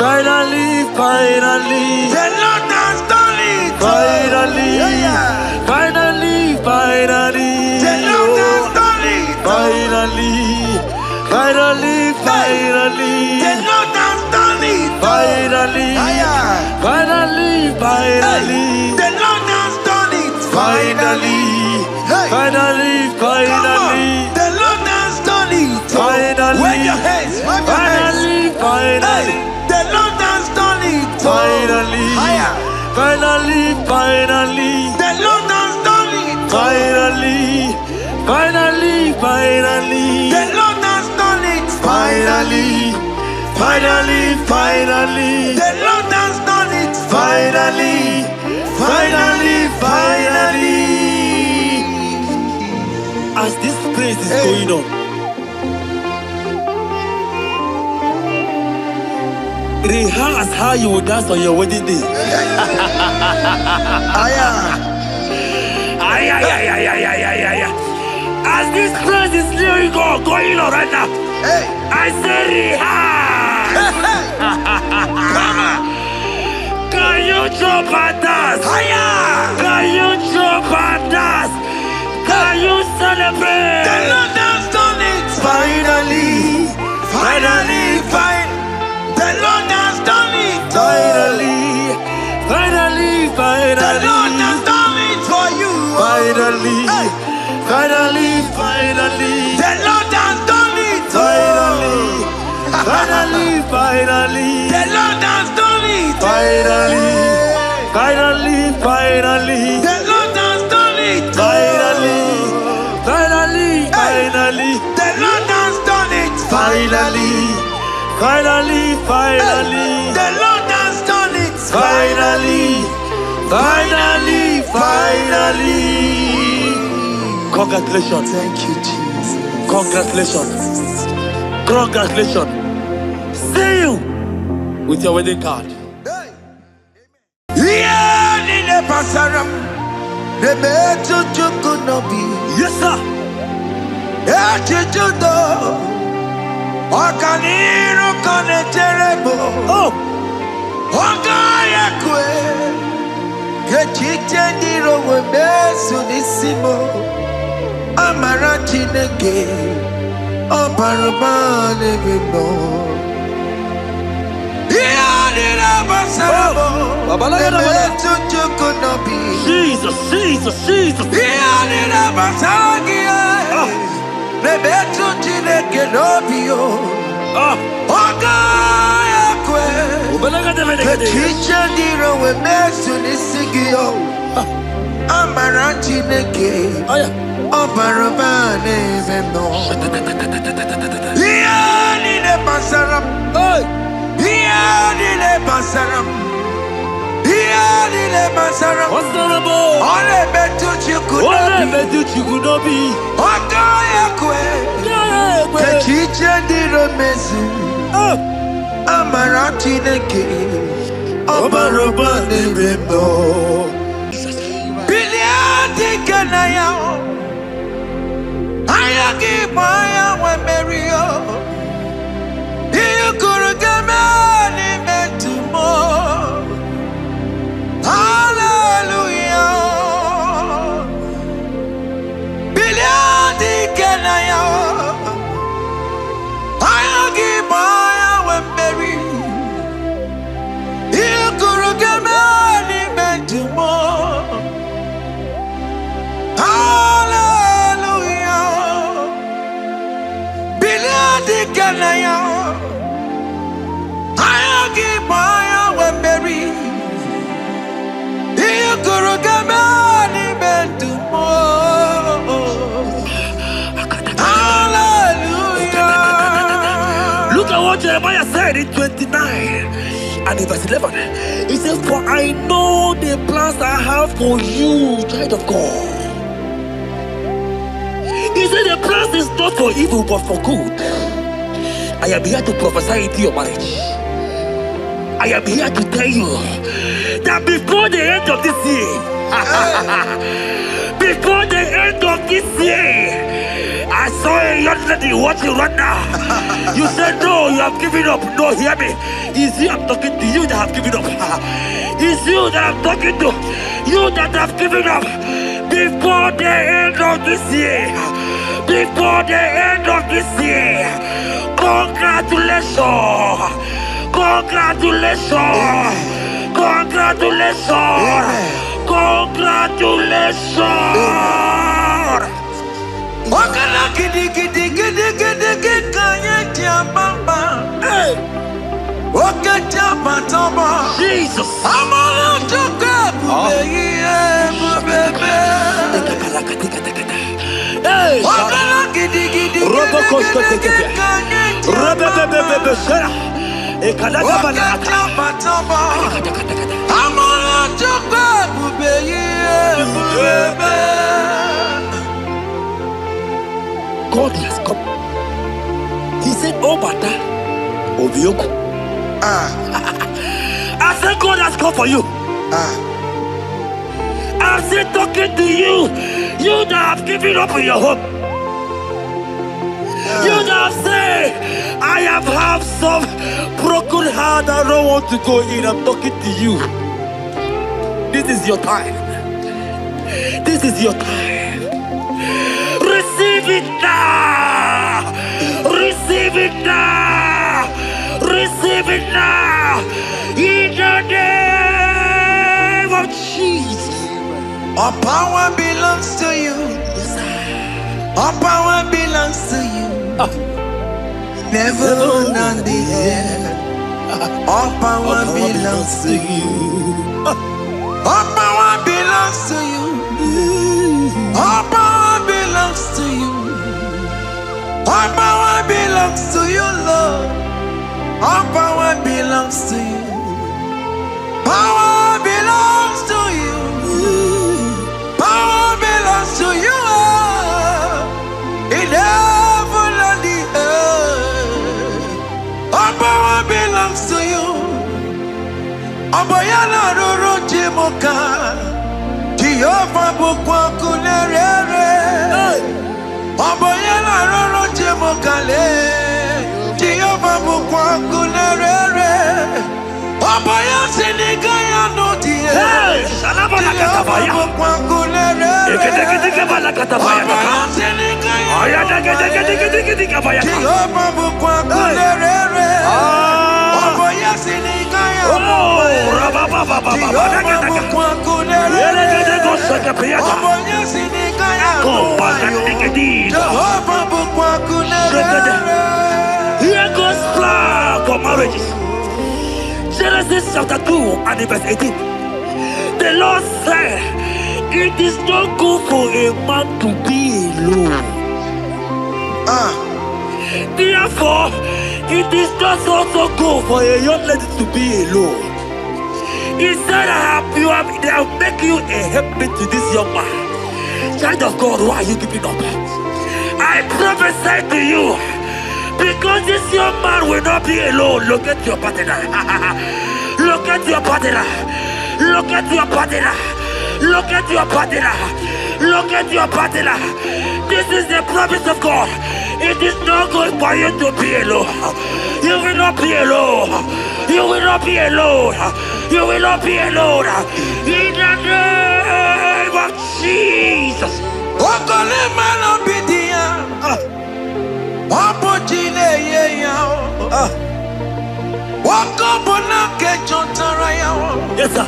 Finally, finally. The Lord has done it. Finally. Finally, finally. The Lord has done it. Finally. Finally, finally. The Lord has done it. Finally. Finally, finally. The Lord has done it. Finally. Finally, finally. The Lord has done it. Finally. Wave your hands. Finally, finally. The Lord has done it. Finally. Finally, finally. The Lord has done it. Finally. Finally, finally. The Lord has done it. Finally. Finally, finally. The Lord has done it. Finally. Finally, finally. As this praise is going on, rehearse how you will dance on your wedding day. As this praise is going on right now, I say rehearse. Can you jump and dance? Can you jump and dance? Can you celebrate? The Lord has done it. Finally. Finally, finally. The Lord has done it. Finally. Finally, finally. The Lord has done it for you. Finally. Finally, finally. The Lord has done it. Finally. Finally, finally. The Lord has done it. Finally. Finally, finally. The Lord has done it. Finally. Finally, finally. The Lord has done it. Finally. Finally, finally. The Lord has done it. Finally, finally, finally. Congratulations. Thank you, Jesus. Congratulations. Congratulations. See you with your wedding card. Yeah, in the pasaram, the better you could not be. Yes, sir. Yeah, you do. Okaniro kane terrible. Oh, Ogaya kwe. Kechite ndiro webesu nisimo. Amarati nege. Oparubane bimbo. Yeah, in the pasaram. Jesus, Jesus, Jesus. What's the rubble? All I bet you could not be. The teacher did a message. Amarati neke. Obarubane bimbo. Biliadi kanaya. Ayagi maya we merio. You could get me to more. Hallelujah. Biliadi kanaya. Ayagi maya we merio. You could get me to more. Hallelujah. Biliadi kanaya. Ayagi maya we merio. You could get me to more. Hallelujah. Look at what Jeremiah said in 29 and in verse 11. He says, for I know the plans I have for you, child of God. He said the plans is not for evil but for good. I am here to prophesy into your marriage. I am here to tell you that before the end of this year, before the end of this year, I saw a young lady watching right now. You said no, you have given up. No, hear me. It's you I'm talking to, you that have given up. It's you that I'm talking to, you that have given up. Before the end of this year, before the end of this year, congratulations, congratulations, congratulations, congratulations. Wakala gidi gidi gidi gidi gidi kanya bamba. Hey, wakata batamba. Jesus. Amala toka bubeye bubebe. Hey, wakala gidi gidi Robo Costa gidi gidi kanya Rebebe Shara. wakata batamba. Amala toka bubeye bubebe. God has come. He said, oh, Bata, Obioku. I said, God has come for you. I'm still talking to you. You that have given up on your hope. You that have said, I have some broken heart. I don't want to go in. I'm talking to you. This is your time. This is your time. Receive it now! Receive it now! Receive it now! In the name of Jesus! All power belongs to you. All power belongs to you. Never on the air. All power belongs to you. All power belongs to you. All power belongs to you. All power belongs to you, Lord. All power belongs to you. Power belongs to you. Power belongs to you. In heaven and the earth. All power belongs to you. Oboyana roro jimoka. Jehovah bukwa kunerere. Oboyana roro jimoka le. Jehovah bukwa kunerere. Oboya sinigaya no die. Salabala katabaya. Bukwa kunerere. Bala katabaya. Oboya sinigaya. Aya dege kabaya. Jehovah bukwa kunerere. Oboya sinigaya. Oh, rababa. Jehovah bukwa kunerere. Oboya sinigaya. Jehovah bukwa kunerere. Here goes plan for marriages. Genesis chapter 2 and verse 18. The Lord said, it is not good for a man to be alone. Therefore, it is not also good for a young lady to be alone. He said, they have make you a helpmate to this young man. Child of God, why are you giving up? I prophesy to you, because this young man will not be alone. Look at your partner. Look at your partner. Look at your partner. Look at your partner. Look at your partner. This is the promise of God. It is not good for you to be alone. You will not be alone. You will not be alone. You will not be alone. In the name of Jesus. Yes, sir.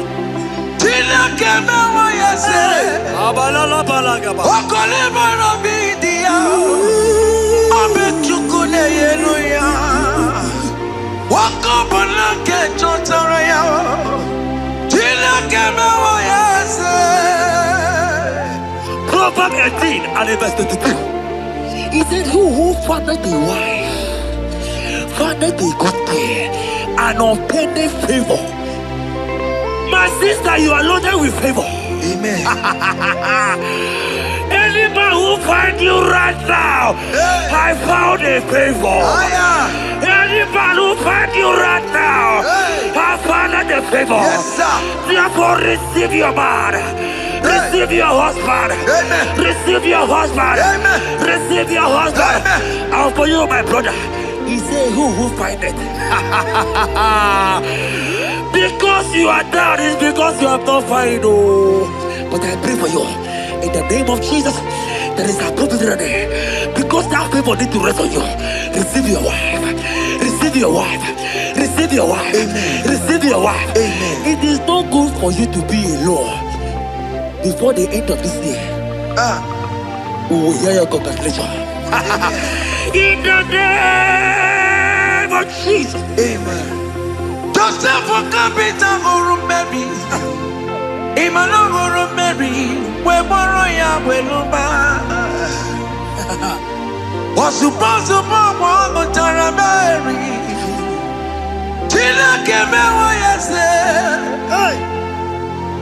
Proverbs 18 and verse 22. He said, who findeth a wife, findeth a good thing, and obtaineth favor. My sister, you are loaded with favor. Amen. Any man who finds you right now, I found a favor. Any man who finds you right now, I found a favor. Yes, sir. Therefore, receive your man. Receive your husband. Amen. Receive your husband. Amen. Receive your husband. Amen. And for you, my brother, he said, who find it? Because you are down, it's because you have not found it. Oh. But I pray for you. In the name of Jesus, there is a opportunity. Because that favor need to rest on you. Receive your wife. Receive your wife. Receive your wife. Amen. Receive your wife. Amen. It is not good for you to be alone. Before the end of this year, we will hear your congratulations. In the name of Jesus. Amen. Joseph for capital or Mary. Emmanuel or Mary. We borrow ya weluba. Was supposed to borrow Tara Mary. Tina Kemewa yase.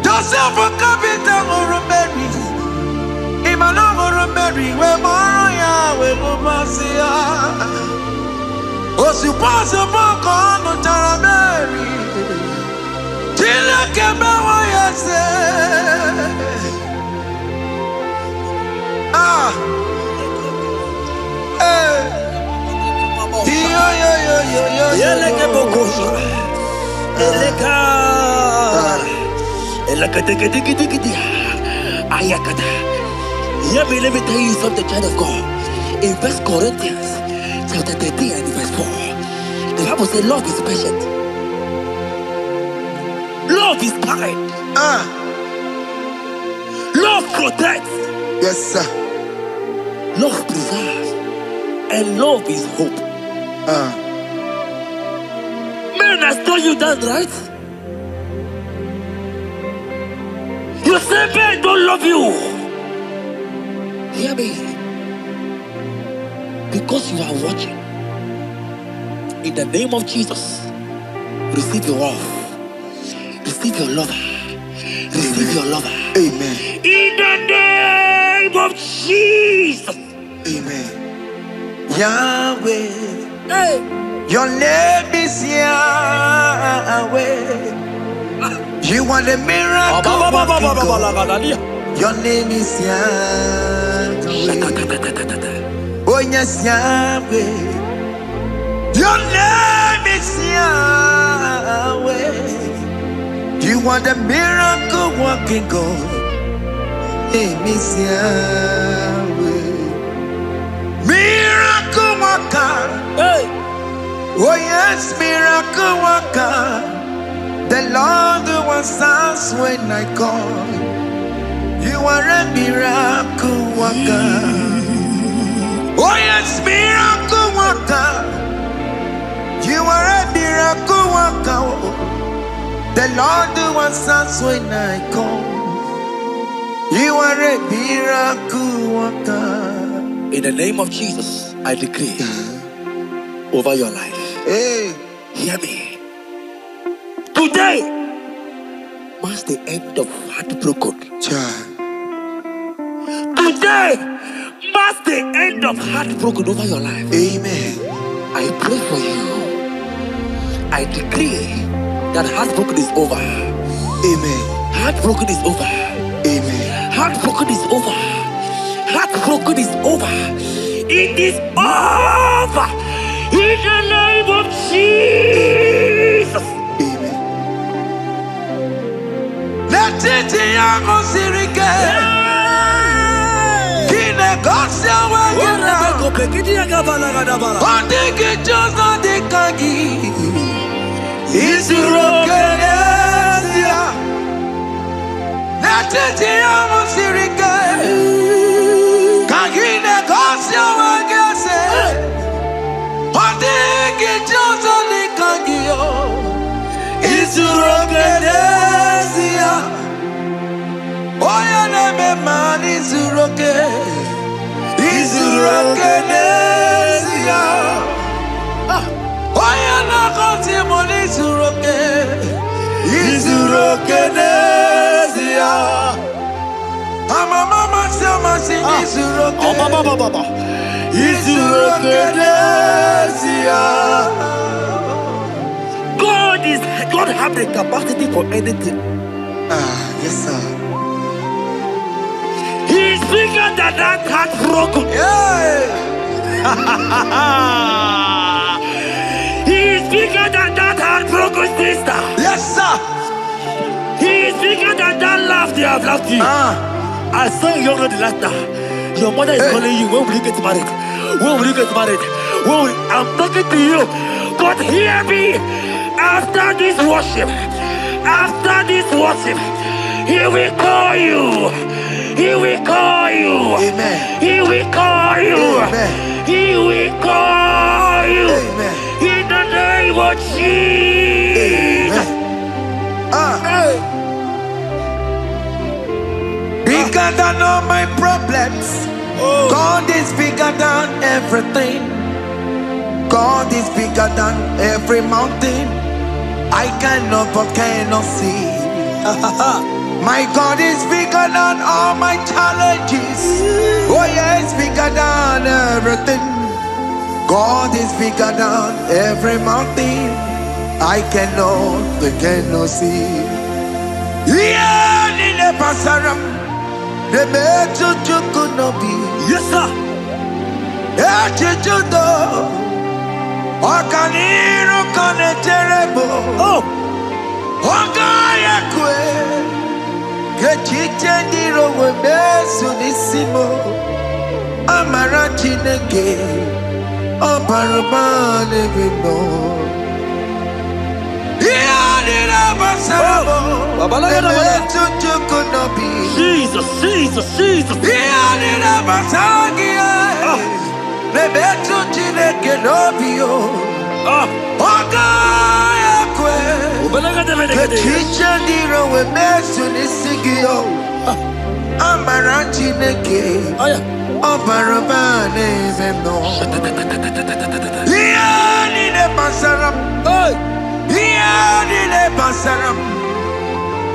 Joseph for capital or Mary. Emmanuel or Mary. We borrow ya weluba. Was supposed to borrow Tara Mary. Tina Kemewa yase. Let me tell you something, child of God. In 1 Corinthians chapter 13 and verse 4, the Bible says love is patient. Love is kind. Love protects. Yes, sir. Love preserves. And love is hope. Men has told you that, right? You say men don't love you. Hear me. Because you are watching. In the name of Jesus, receive your love. Receive your lover. Receive your lover. Amen. In the name of Jesus. Amen. Yahweh. Hey. Your name is Yahweh. You are the miracle working God. Your name is Yahweh. Oh yes, Yahweh. Your name is Yahweh. You are the miracle working God. Name is Yahweh. Miracle worker. Hey. Oh yes, miracle worker. The Lord who answers when I call. You are a miracle worker. Oh yes, miracle worker. You are a miracle worker. The Lord who answers when I call. You are a miracle worker. In the name of Jesus, I decree over your life. Hey, hear me. Today marks the end of heartbroken. child. Today marks the end of heartbroken over your life. Amen. I pray for you. I decree that heartbroken is over. Amen. Heartbroken is over. Amen. Heartbroken is over. Heartbroken is over. It is over. In the name of Jesus. Amen. Let it be a sirike. Kine gosya wagena. Ondigi jozo dikagi. Isurokenesia. Let it be a sirike. Kine gosya wagese. Ondigi jozo dikagi. Isurokenesia. Oya neme man isuroke. Isurokenesia. Oya na konti mon isuroke. Isurokenesia. Ama mama sama si isuroke. Isurokenesia. God have the capacity for anything. Yes sir. He's bigger than that heartbroken. Yeah. He's bigger than that heartbroken sister. Yes sir. He's bigger than that laugh they have laughed you. I saw you younger than that. Your mother is calling you. When will you get married? When will you get married? I'm talking to you. But hear me. After this worship, he will call you. He will call you. Amen. He will call you. Amen. He will call you. Amen. In the name of Jesus. Hey. Bigger than all my problems. God is bigger than everything. God is bigger than every mountain. I cannot but cannot see. My God is bigger than all my challenges. Oh yeah, it's bigger than everything. God is bigger than every mountain. I cannot see. Yeah, in the pasaram, the better could not be. Yes, sir. Okaniro kane terrible. Oh, Ogaya kwe. Kechiche ndiro webesu nisimo. Amara chineke. Oparubane bino. Iyadira basarabo. Emetu chukunobi. Jesus. Iyadira basagia. Nebetu chineke nobio. Ogaya kwe. Kechiche ndiro webesu nisigio. Amarantineke. Oh yeah. Obarabane zeno. Iani le basaram. Hey. Iani le basaram.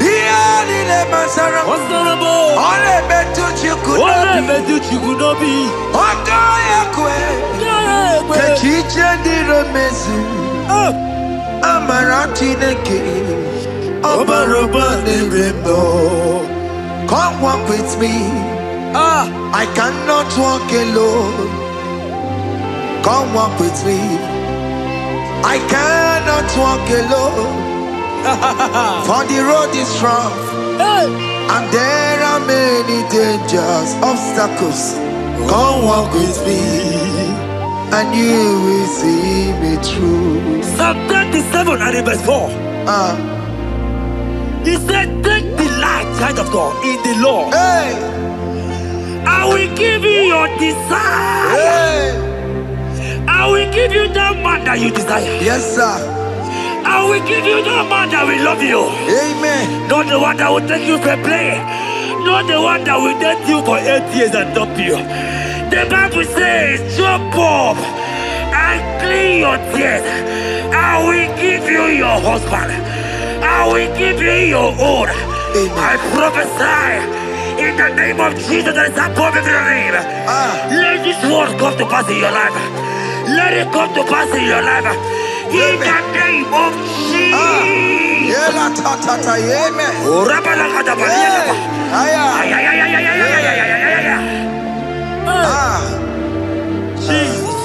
Iani le basaram. Honorable. Ole betu chikunobi. Odo yakwe. Kechiche di remezu. Amarantineke. Obarabane zeno. Come walk with me. I cannot walk alone. Come walk with me. I cannot walk alone. For the road is rough, and there are many dangers, obstacles. Come walk with me, and you will see me through. Psalm 37 and verse 4. He said, take delight, child of God, in the Lord. Hey. I will give you your desire. Hey. I will give you that man that you desire. Yes, sir. I will give you that man that will love you. Amen. Not the one that will take you for play. Not the one that will date you for 8 years and dump you. The Bible says, jump up and clean your tears. I will give you your husband. I will give you your own. I prophesy in the name of Jesus that is above every name. Let this word come to pass in your life. Let it come to pass in your life. In the name of Jesus. Jesus.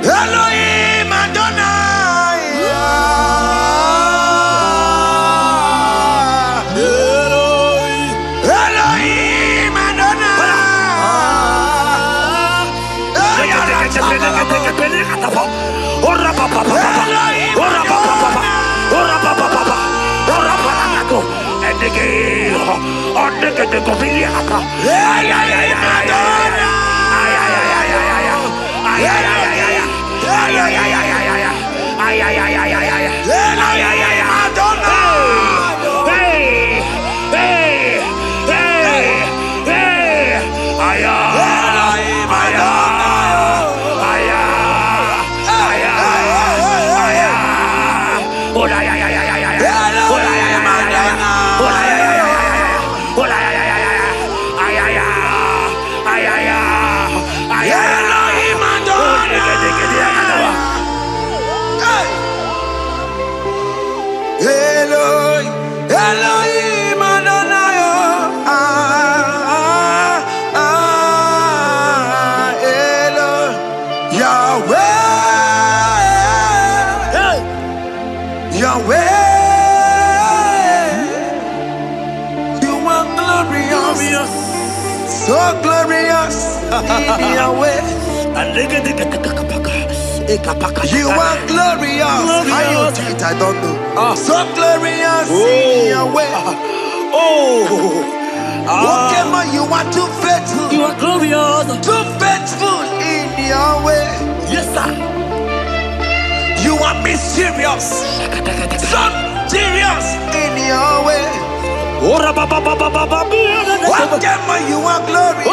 Elohim Adonai. Elohim Adonai. Elohim Adonai. Yahweh. Yahweh. You are glorious. So glorious in Yahweh. You are glorious. How you do it, I don't know. So glorious in your way. Whatever you are too faithful. You are glorious. Too faithful in your way. Yes, sir. You are mysterious. So serious in your way. Whatever you are glorious.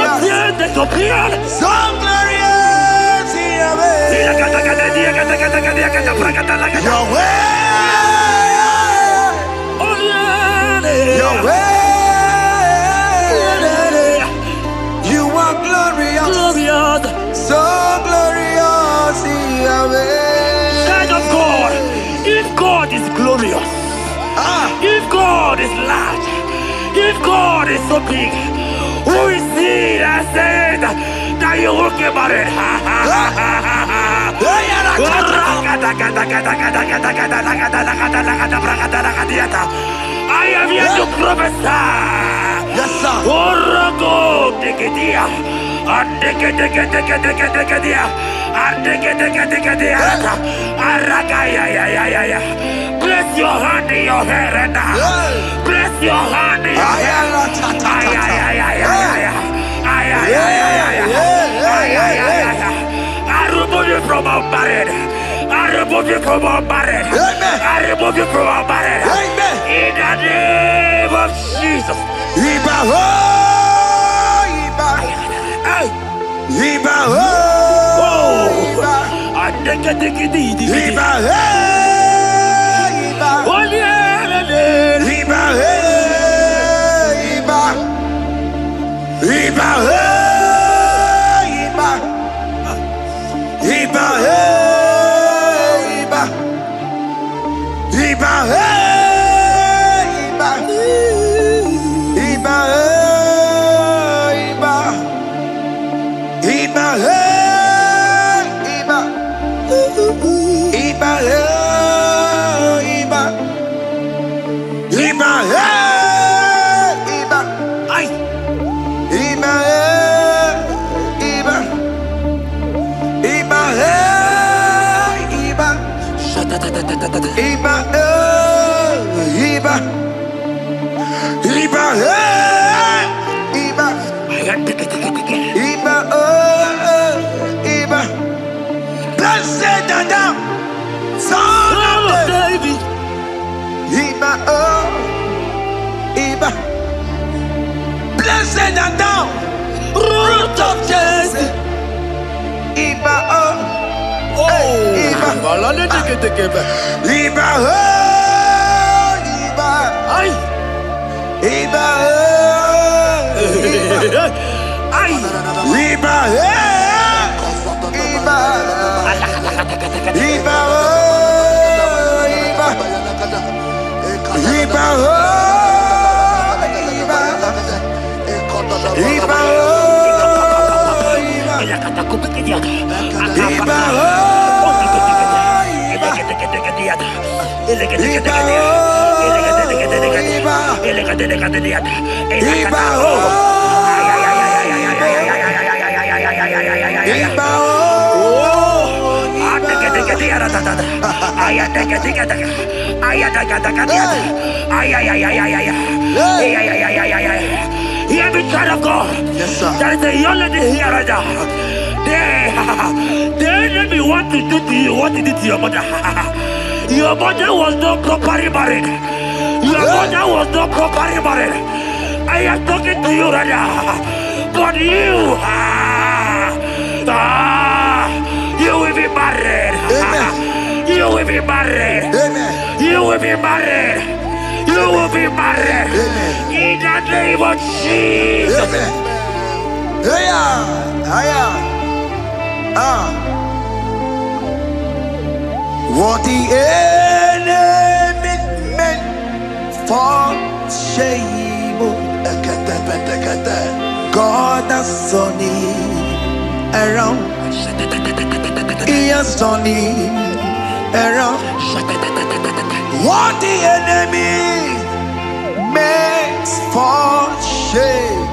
So glorious in your way. Your way. Your way. You are glorious. So glorious in your way. Child of God, if God is glorious, if God is large, if God is so big, who is he that said that you will get married? I am here to prophesy. Yes, sir. Place your hand in your hair and place your hand in your hair. I remove you from our marriage. I remove you from our marriage. I remove you from our marriage. In the name of Jesus. Jesus. Iba oh, Iba. Hey. Iba oh, Iba. Iba hey, Iba. Oh yeah, Iba hey, Iba. Iba hey, Iba. Iba hey, Iba. Iba hey, Iba. Iba hey, Iba. Iba hey, Iba. Iba hey, Iba. Iba hey, Iba. ay, Iba hey, Iba. Iba hey, Iba. Iba hey, Iba. Iba hey, Iba. Iba oh, Iba. Blessed Adam, son of David. Iba oh, Iba. Blessed Adam, root of Jesse. Iba oh, Iba. Iba oh, Iba. ay, Iba oh, Iba. ay, Iba hey, Iba. Iba oh, Iba. Iba oh, Iba. Iba oh, Iba. Iba oh, Iba. Iba oh, Iba. Iba oh, Iba oh, Hear me, child of God. Yes, sir. There is a young lady here right now. The enemy want to do to you what he did to your mother. Your mother was not properly married. Your mother was not properly married. I am talking to you right now. But you, you will be married. Amen. You will be married. Amen. You will be married. You will be married. Amen. In the name of Jesus. Amen. Hiya, hiya. What the enemy meant for shame, God has turned it around. He has turned it around. What the enemy meant for shame,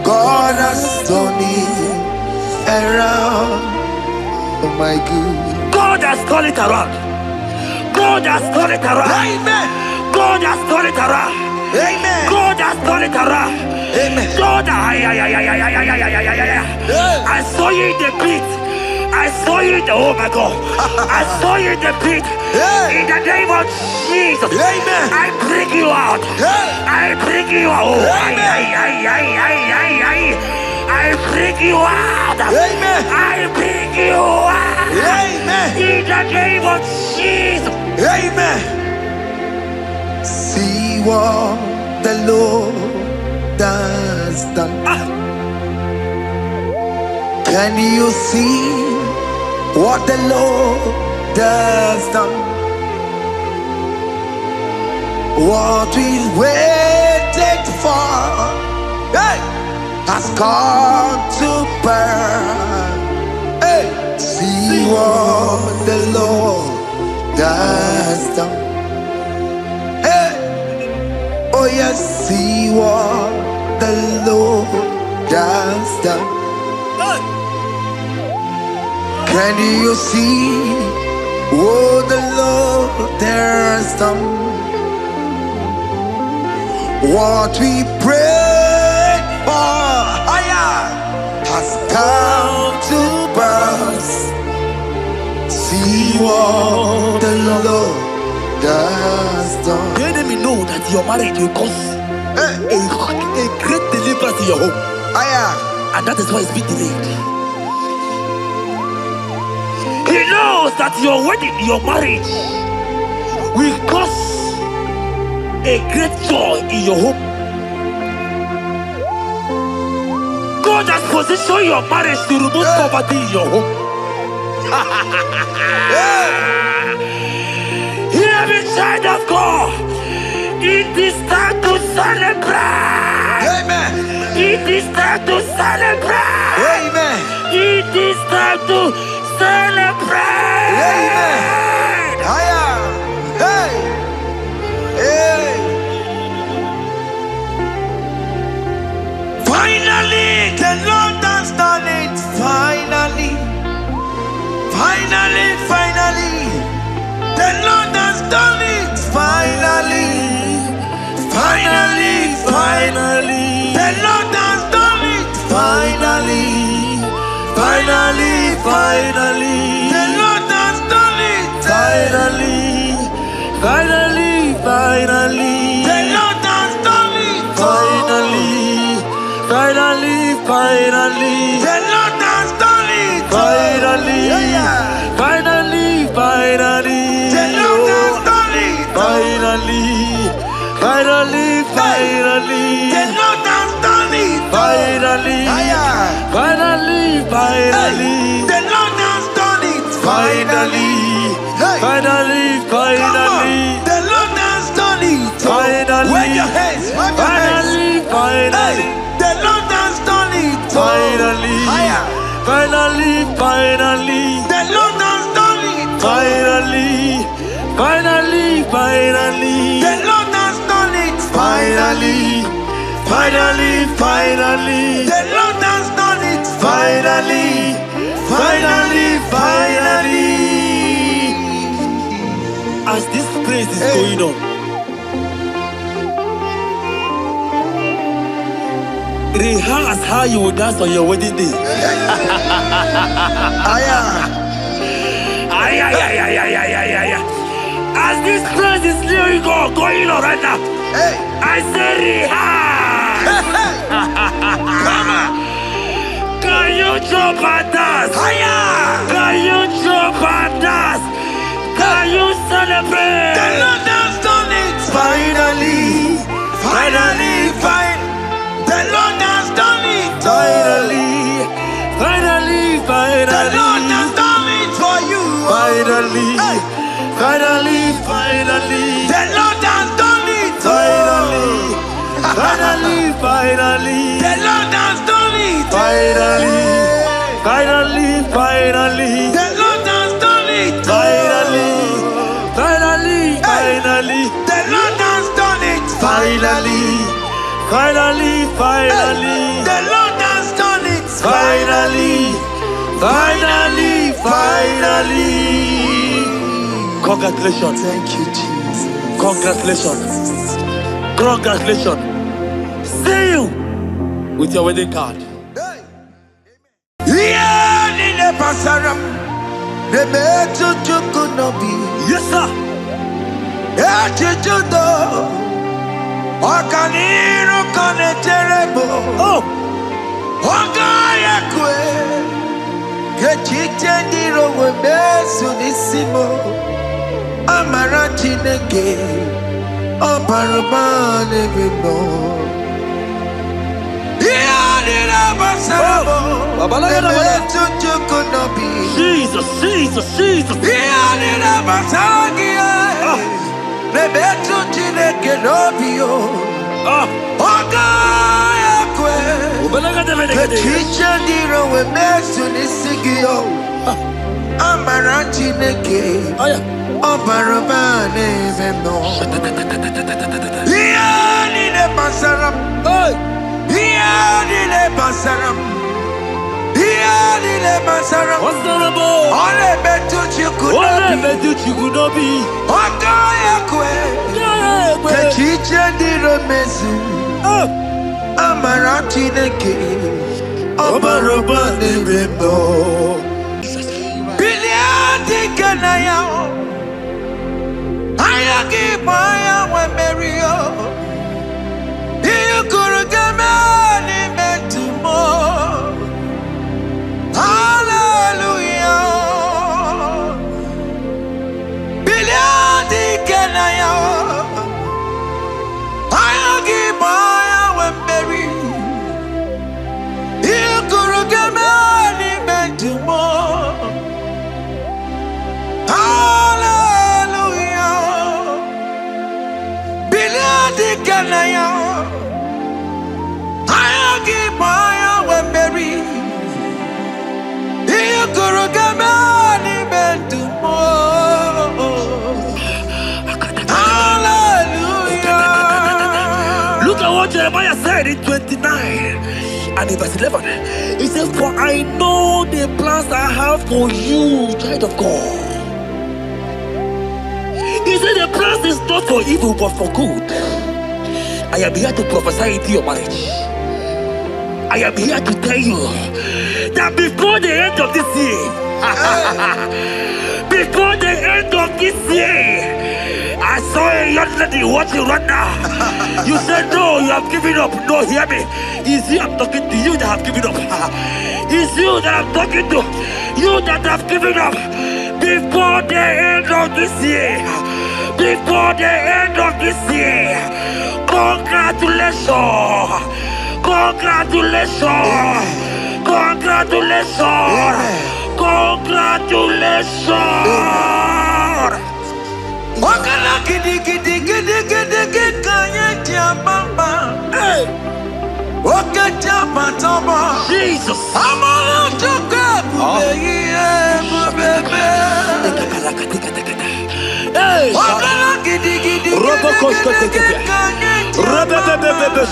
God has turned it around. Oh my God. God has turned it around. God has turned it around. Amen. God has turned it around. Amen. God has turned it around. Amen. God, I saw you in the pit. I saw you in the, oh my God. I saw you in the pit. In the name of Jesus. Amen. I bring you out. I bring you out. Oh, I bring you out. Amen. I bring you out. Amen. In the name of Jesus. Amen. See what the Lord has done. Can you see what the Lord has done? What we waited for, hey, has come to pass. Hey, see what the Lord has done. Hey, oh yes, see what the Lord has done. Can you see what the Lord has done? What we prayed for has come to pass. See what the Lord Just done. The enemy know that your marriage will cause a great deliverance in your home. And that is why it's been delayed. He knows that your wedding, your marriage, will cause a great joy in your home. God has positioned your marriage to remove poverty in your home. Hear me, child of God. It is time to celebrate. Amen. It is time to celebrate. Amen. It is time to celebrate. Amen. Hey. Hey. Finally, the Lord has done it. Finally. The Lord has done it. Finally. The Lord has done it. Finally. The Lord has done it. Finally. The Lord has done it. Finally. The Lord has done it. Finally. The Lord has done it. Finally. The Lord has done it. Finally. The Lord has done it. Finally. The Lord has done it. Finally. Wave your hands. Finally. The Lord has done it. Finally. The Lord has done it. Finally. The Lord has done it. Finally. The Lord has done it. Finally. As this praise is going on, rehearse how you will dance on your wedding day. As this praise is going on right now, I say rehearse. Can you jump and dance? Can you jump and dance? Can you celebrate? The Lord has done it. Finally. The Lord has done it. Finally. The Lord has done it for you. Finally. The Lord has done it. Finally. The Lord has done it. Finally. The Lord has done it. Finally. The Lord has done it. The Lord has done it. Finally. Congratulations. Thank you, Jesus. Congratulations. See you with your wedding card. Yes, sir. Oh. Jesus. IGBO when Mario. You could get me meant to more. Hallelujah. Billion Kenaya. IGBO when Mary. You could get me meant to more. Hallelujah. Billion Kenaya. IGBO when Mary. You could get me meant to more. Hallelujah. Look at what Jeremiah said in 29 and in verse 11. He said, for I know the plans I have for you, child of God. He said the plans is not for evil but for good. I am here to prophesy into your marriage. I am here to tell you that before the end of this year, before the end of this year, I saw a young lady watching right now. You said no, you have given up. No, hear me. It's you I'm talking to, you that have given up. It's you that I'm talking to, you that have given up. Before the end of this year, before the end of this year, congratulations, congratulations, congratulations, congratulations. Wakala gidi gidi gidi gidi gidi kanye jambamba. Waka jamba toba. Jesus. Amala choka bubeye bubebe. Wakala gidi gidi gidi gidi kanye jambamba.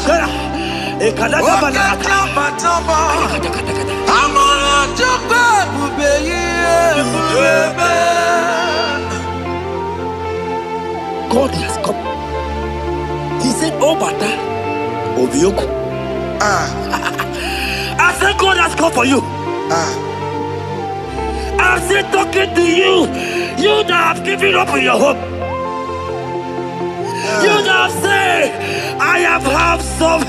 Waka jamba toba. Amala choka bubeye bubebe. God has come. He said, oh, Bata, Obioku. I said, God has come for you. I'm still talking to you. You that have given up on your hope. You that have said, I have some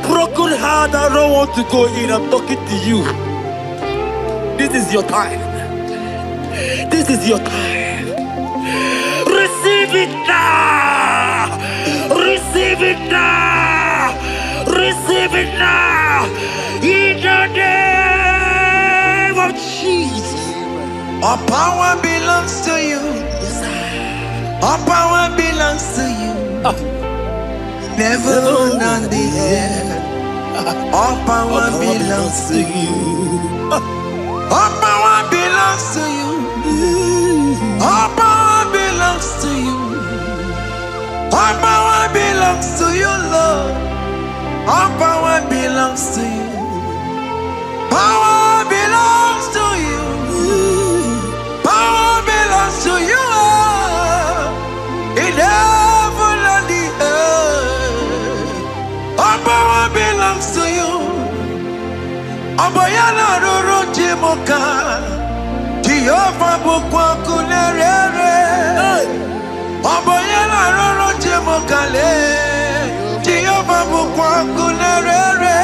broken heart. I don't want to go in. I'm talking to you. This is your time. This is your time. Receive it now! Receive it now! Receive it now! In the name of Jesus! All power belongs to you. All power belongs to you. Never on the air. All power belongs to you. All power belongs to you. All power belongs to you. All power belongs to you, Lord. All power belongs to you. Power belongs to you. Power belongs to you. In heaven and the earth. All power belongs to you. Abayana roro jimoka. Jehovah bukwa kunerere. Abayana roro jimokale. Jehovah bukwa kunerere.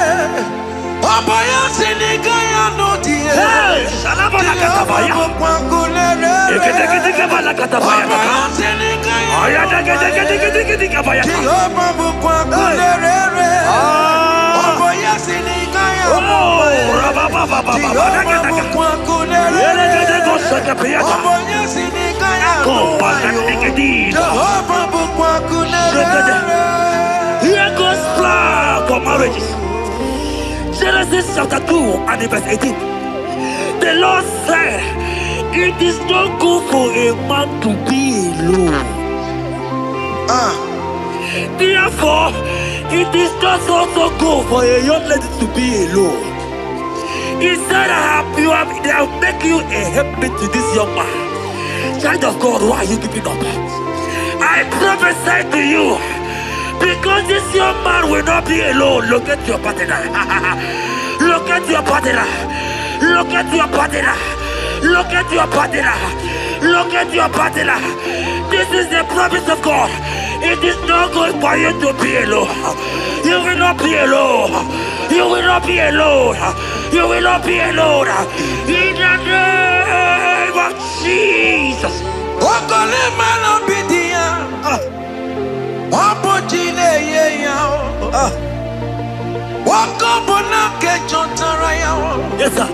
Abaya sinikaya no die. Shalabala katabaya. Jehovah bukwa kunerere. Eketekebala katabaya. Abaya sinikaya. Ayadeketekebaya. Jehovah bukwa kunerere. Abaya sinikaya. Jehovah bukwa kunerere. Abaya sinikaya. Jehovah bukwa kunerere. Here goes plan for marriages. Genesis chapter 2 and verse 18. The Lord said, it is not good for a man to be alone. Therefore, it is not also good for a young lady to be alone. He said, I'll make you a helpmate to this young man. Child of God, why are you giving up? I prophesy to you, because this young man will not be alone. Look at your partner. Look at your partner. Look at your partner. Look at your partner. Look at your partner. This is the promise of God. It is not good for you to be alone. You will not be alone. You will not be alone. You will not be alone. In the name of Jesus. Yes, sir.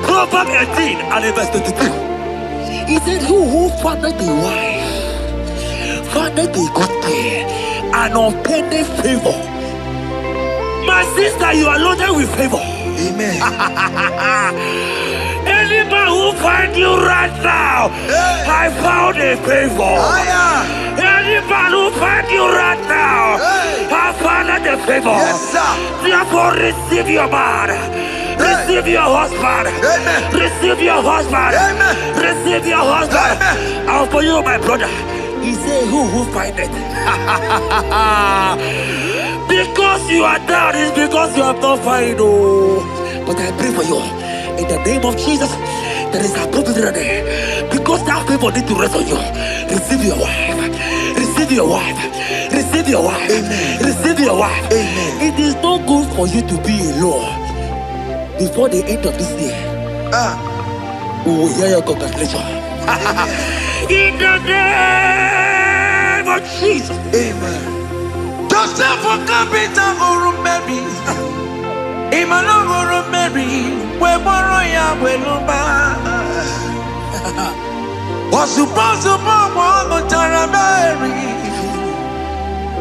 Proverbs 18 and verse 22. He said, who findeth a wife, findeth a good thing, and obtaineth favor. My sister, you are loaded with favor. Amen. Any man who finds you right now, I found a favor. Any man who finds you right now, I found a favor. Yes, sir. Therefore, receive your man. Receive your husband. Amen. Receive your husband. Amen. Receive your husband. Amen. And for you, my brother, he said, who find it? Because you are down, it's because you have not found. But I pray for you in the name of Jesus. There is a problem because that favor need to rest on you. Receive your wife. Receive your wife. Receive your wife. Amen. Receive your wife. Amen. It is not good for you to be alone before the end of this year. We will hear your congratulations. In the name of Jesus. Amen. Joseph for capital or Mary. Imano or Mary. We borrow ya weluba. Was supposed to borrow the Tara Mary.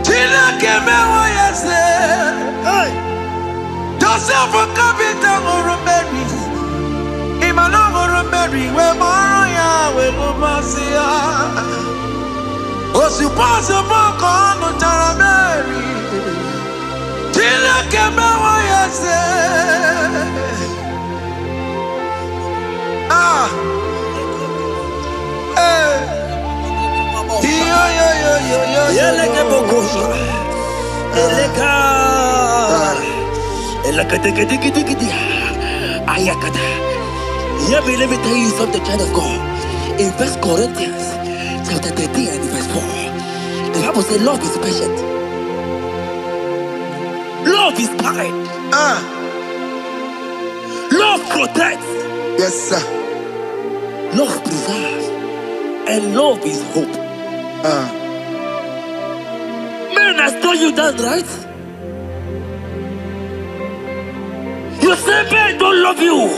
Tina came away, yes. Joseph for capital or Mary. Imano or Mary. We borrow ya weluba. Was supposed to borrow the Tara Mary. Tina came away, yes. Let me tell you something, child of God. In 1 Corinthians chapter 13 and verse 4, the Bible says love is patient. Love is kind. Love protects. Yes, sir. Love preserves. And love is hope. Men has told you that, right? You say men don't love you.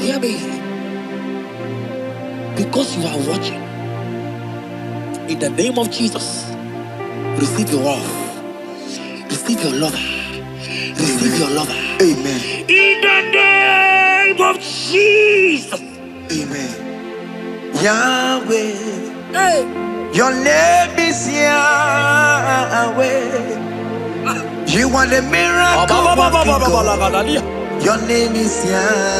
Hear me. Because you are watching. In the name of Jesus, receive your love. Receive your lover. Receive your lover. Amen. In the name of Jesus. Amen. Yahweh. Hey. Your name is Yahweh. You are the miracle working God. Your name is Yahweh.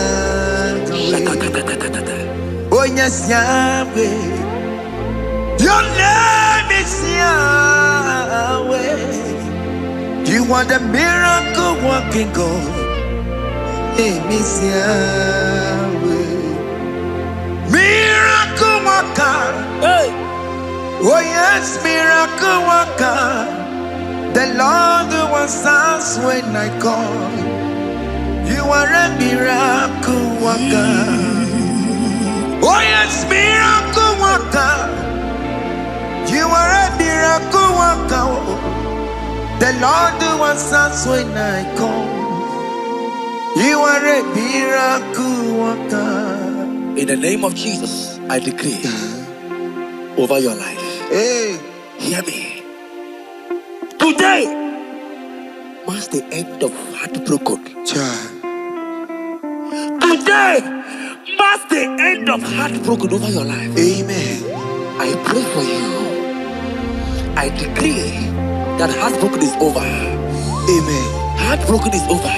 Oh yes, Yahweh. Your name is Yahweh. You are the miracle working God. Name is Yahweh. Miracle worker. Hey. Oh yes, miracle worker. The Lord who answers when I call. You are a miracle worker. Oh yes, miracle worker. You are a miracle worker. The Lord who answers when I call. You are a miracle worker. In the name of Jesus, I decree over your life. Hey, hear me. Today marks the end of heartbroken. child. Today marks the end of heartbroken over your life. Amen. I pray for you. I decree that heartbroken is over. Amen. Heartbroken is over.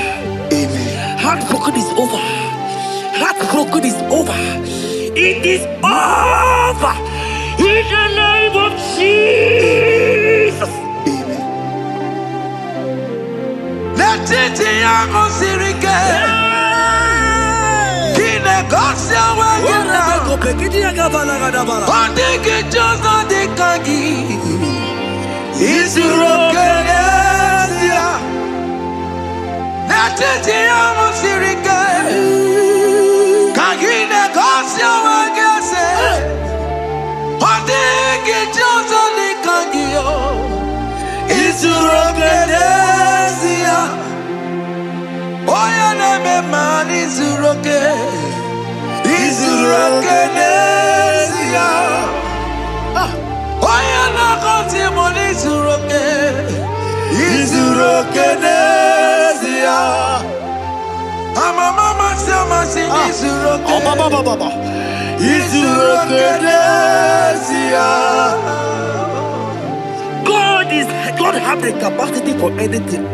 Amen. Heartbroken is over. Heartbroken is over. It is over. In the name of Jesus. Amen. Let it be a sirike. Kine gosia wagina. Ondiki jozo dikagi. Isurokenesia. Let it be a sirike. Kine gosia wagese. Ondiki jozo dikagi. Isurokenesia. Oya neme man isuroke. Isurokenesia. Oya na konti mon isuroke. Isurokenesia. Ama mama sama si isuroke. Isurokenesia. God have the capacity for anything.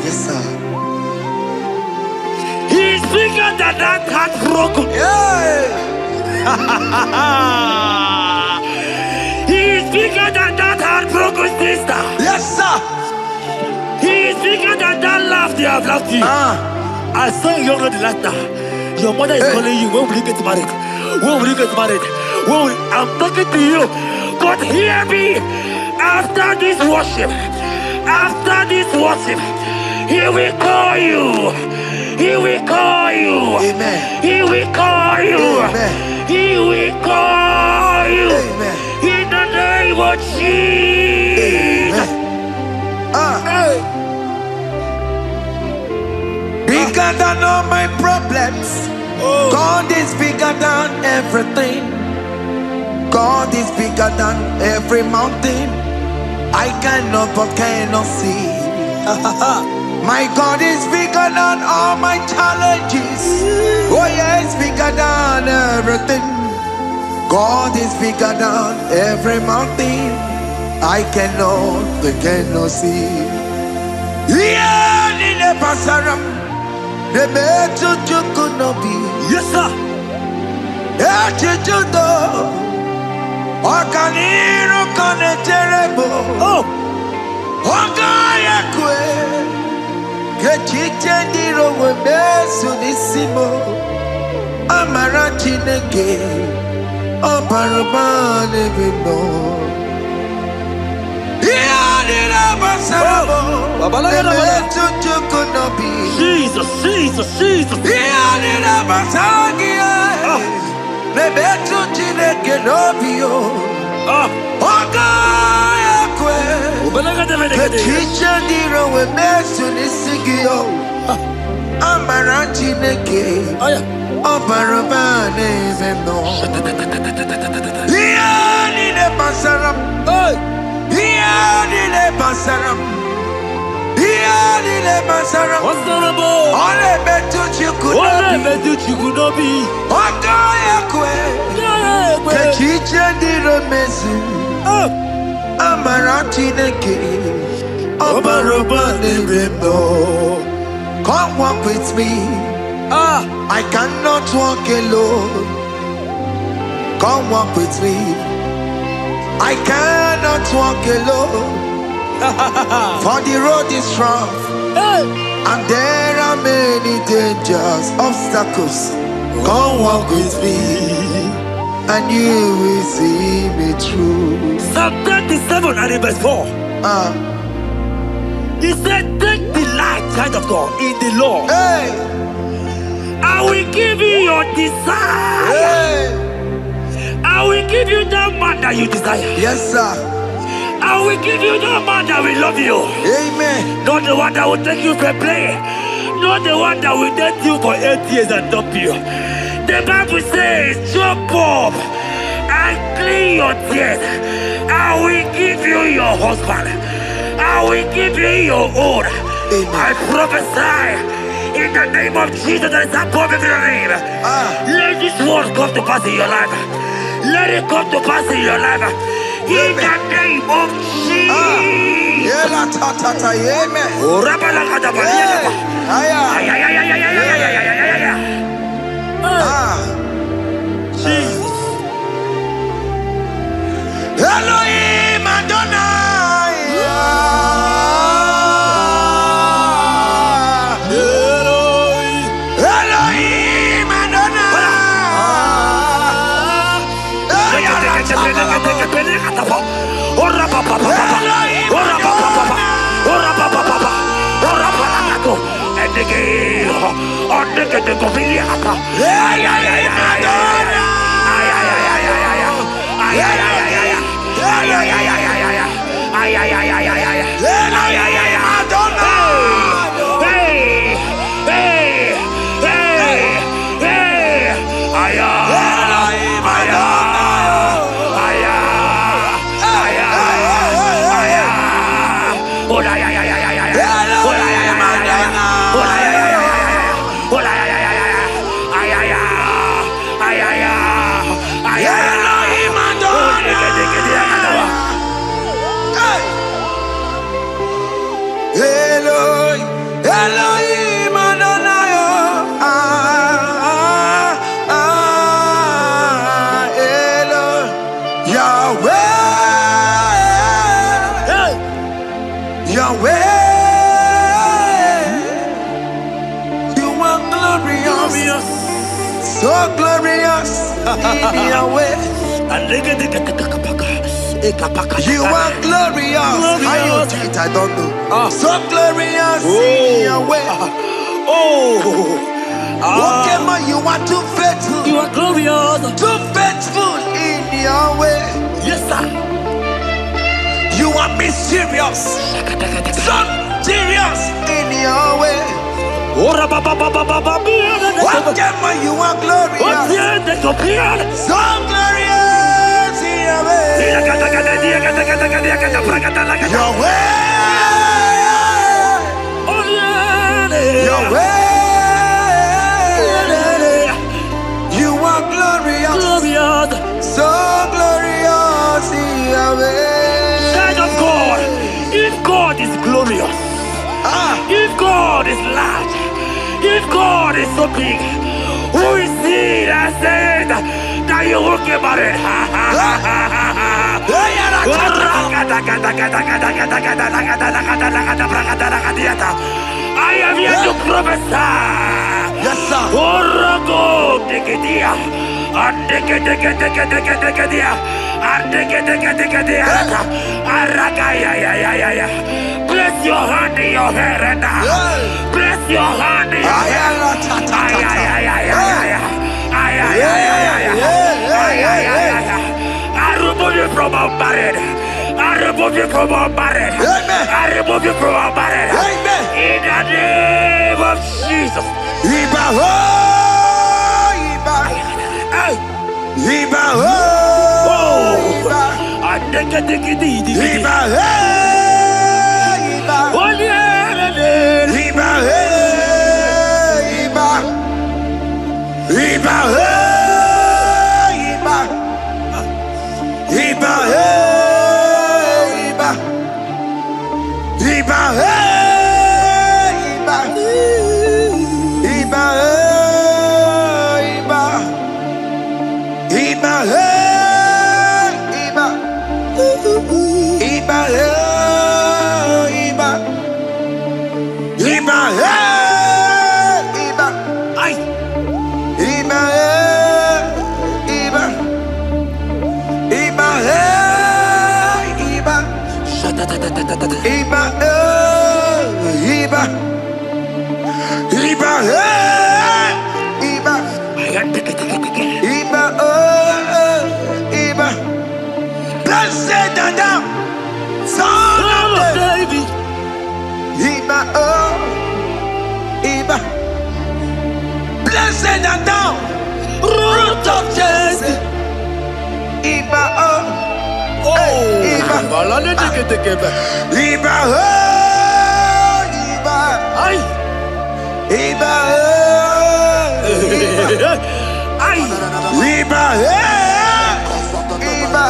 Yes sir. He's bigger than that heartbroken. Yeah. He's bigger than that heartbroken sister. Yes sir. He's bigger than that laugh they have laughed you. I saw you young lady last time. Your mother is calling you. When will you get married? When will you get married? I'm talking to you. But hear me. After this worship, he will call you. He will call you. Amen. He will call you. Amen. He will call you. Amen. In the name of Jesus. Bigger than all my problems. God is bigger than everything. God is bigger than every mountain. I cannot but cannot see. My God is bigger than all my challenges. Oh yeah, it's bigger than everything. God is bigger than every mountain. I cannot but cannot see. Yeah, Nile Pasaram. The better you could not be. Yes, sir. Okaniro kane terebo. Oh. Ogaya kwe. Kechiche ndiro webesu nisimo. Amara chineke. Obarabane bino. Iyadira basarabo. Nebetu chukunobi. Jesus. Iyadira basagia. Nebetu chineke nobio. Ogaya kwe. Kechiche ndiro webesu nisigio. Amara chineke. Obarabane bino. Iyadira basaram. Iyadira basaram. Iyadira basaram. Ole betu chikunobi. Ogaya kwe. Kechiche ndiro mesu. Amara chineke. Obarabane bino. Come walk with me. I cannot walk alone. Come walk with me. I cannot walk alone. For the road is rough. And there are many dangers, obstacles. Come walk with me. And you will see me through. Psalm 37 and verse 4. He said, take delight, child of God, in the Lord. Hey. I will give you your desire. Hey. I will give you that man that you desire. Yes, sir. I will give you that man that will love you. Amen. Not the one that will take you for play. Not the one that will date you for 8 years and dump you. The Bible says, jump up and clean your tears. I will give you your husband. I will give you your own. Amen. I prophesy in the name of Jesus that is above every name. Let this word come to pass in your life. Let it come to pass in your life. In the name of Jesus. Amen. Jesus. Elohim Adonai. Elohim Adonai. Elohim Adonai, Yahweh, Yahweh, you are glorious, so glorious in Yahweh. You are glorious. How you do it, I don't know. So glorious in your way. Whatever you are too faithful. You are glorious. Too faithful in your way. Yes, sir. You are mysterious. So serious in your way. Whatever you are glorious. So glorious in your way. Your way. Your way. You are glorious. So glorious in your way. Child of God, if God is glorious, if God is large, if God is so big, who is he that said that you will get married? I am here to prophesy. Yes, sir. Place your hand in your hair and place your hand in your hair. I remove you from unmarried. I remove you from unmarried. I remove you from unmarried. In the name of Jesus. Iba ho, Iba. Iba ho, Iba. Iba ho, Iba. Iba ho, Iba. Iba ho, Iba. Iba ho, Iba. Iba ho, Iba. Iba ho, Iba. Iba ho, Iba. Iba ho, Iba. Iba ho, Iba. Ay. Iba ho, Iba. Iba ho, Iba. Iba ho, Iba. Iba ho, Iba. Iba oh, Iba. Blessed Adam, son of David. Iba oh, Iba. Blessed Adam, root of Jesse. Iba oh, Iba. Iba oh, Iba. Ay. Iba oh, Iba. Ay. Iba, Iba,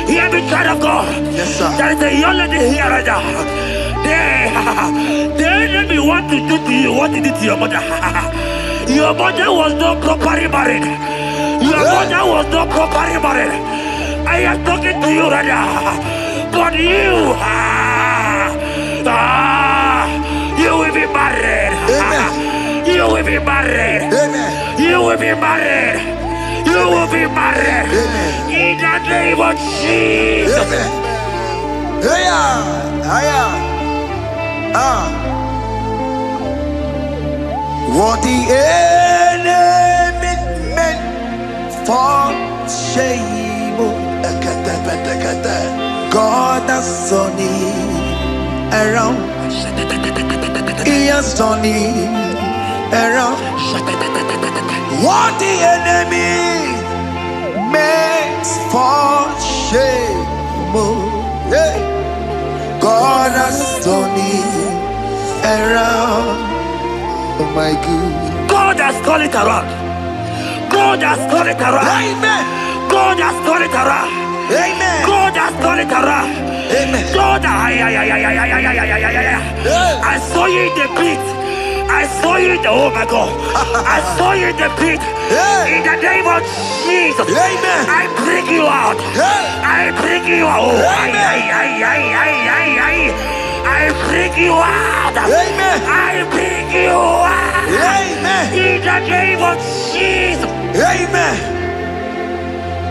Hear me, child of God. Yes, sir. There is a young lady here right now. The enemy want to do to you what he did to your mother. Your mother was not properly married. Your mother was not properly married. I am talking to you right now. But you, you will be married. Amen. You will be married. Amen. You will be married. You will be married. Amen. In the name of Jesus. Amen. What the enemy meant for shame, God has turned it around. He has turned it around. What the enemy makes for shame, God has turned it around. Oh my God. God has turned it around. God has turned it around. Amen. God has turned it around. Amen. God has turned it around. Amen. God, I saw you in the pit. I saw you in the, oh my God. I saw you in the pit. In the name of Jesus. Amen. I bring you out. I bring you out. I bring you out. Amen. I bring you out. Amen. In the name of Jesus. Amen.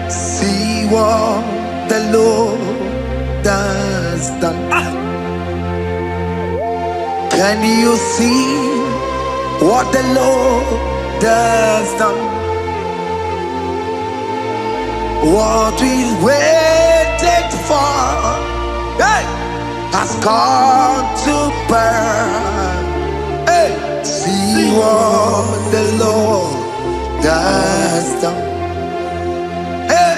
See what the Lord has done. Can you see what the Lord has done? What we waited for, hey, has come to pass. Hey, see what the Lord has done. Hey,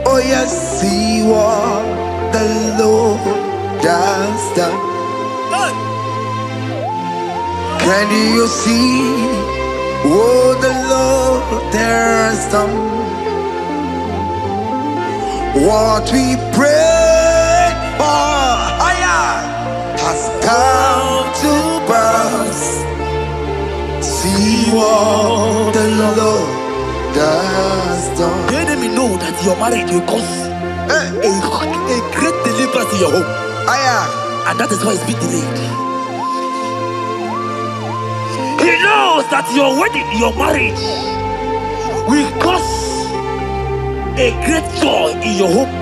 oh yes, see what the Lord has done. Can you see what the Lord has done? What we prayed for has come to pass. See what the Lord has done. The enemy know that your marriage will cause a great deliverance in your home. And that is why it's been delayed. He knows that your wedding, your marriage will cause a great joy in your home.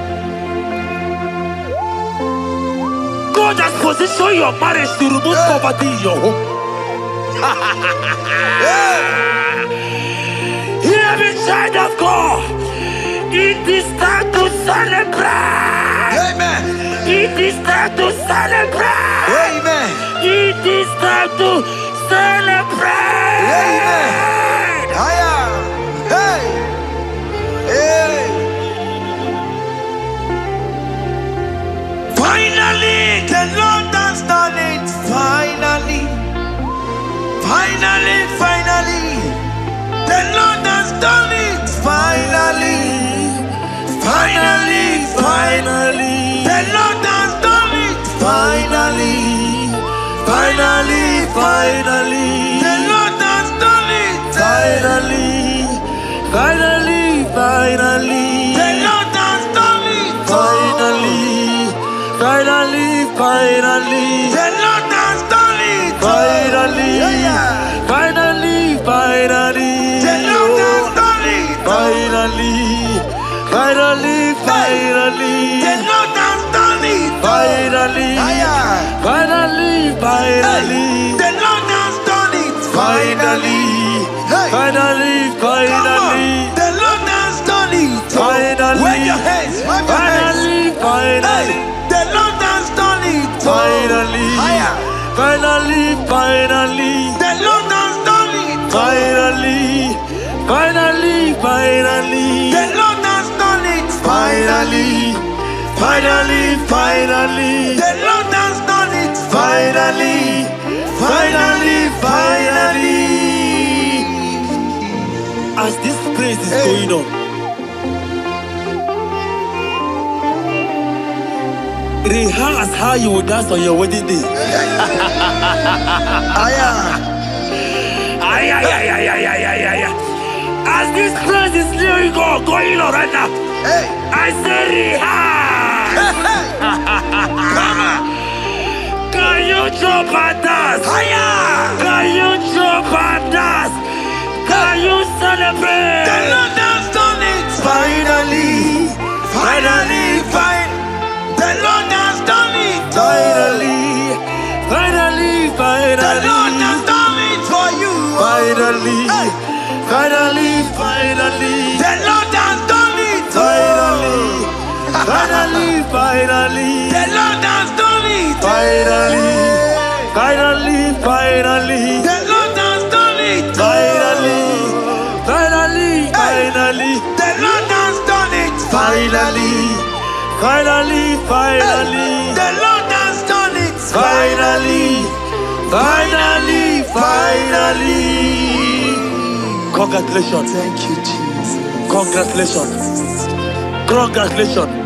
God has positioned your marriage to remove poverty in your home. Hear me, child of God. It is time to celebrate. Amen. It is time to celebrate. Amen. It is time to celebrate. Amen. Hey. Hey. Finally, the Lord has done it. Finally. Finally, finally. The Lord has done it. Finally. Finally, finally. The Lord has done it. Finally. Finally, finally. The Lord has done it. Finally. Finally, finally. The Lord has done it. Finally. Finally, finally. The Lord has done it. Finally. Finally, finally. The Lord has done it. Finally. Finally, finally. The Lord has done it. Finally. Finally, finally. The Lord has done it. Finally. Finally, finally. The Lord has done it. Finally. Wave your hands. Finally, finally. The Lord has done it. Finally. Finally, finally. The Lord has done it. Finally, finally, finally. The Lord has done it. Finally, finally, finally. The Lord has done it. Finally, finally, finally. As this praise is going on, rehearse how you will dance on your wedding day. As this praise is going on right now, I say rehearse. Can you jump and dance? Can you jump and dance? Can you celebrate? The Lord has done it. Finally, finally, finally. The Lord has done it. Finally, finally, finally. The Lord has done it for you. Finally, finally, finally. The Lord has done it. Finally, finally, finally. The Lord has done it. Finally, finally, finally. The Lord has done it. Finally, finally, finally. The Lord has done it. Finally, finally, finally. The Lord has done it. Finally, finally, finally. Congratulations. Thank you, Jesus. Congratulations. Congratulations.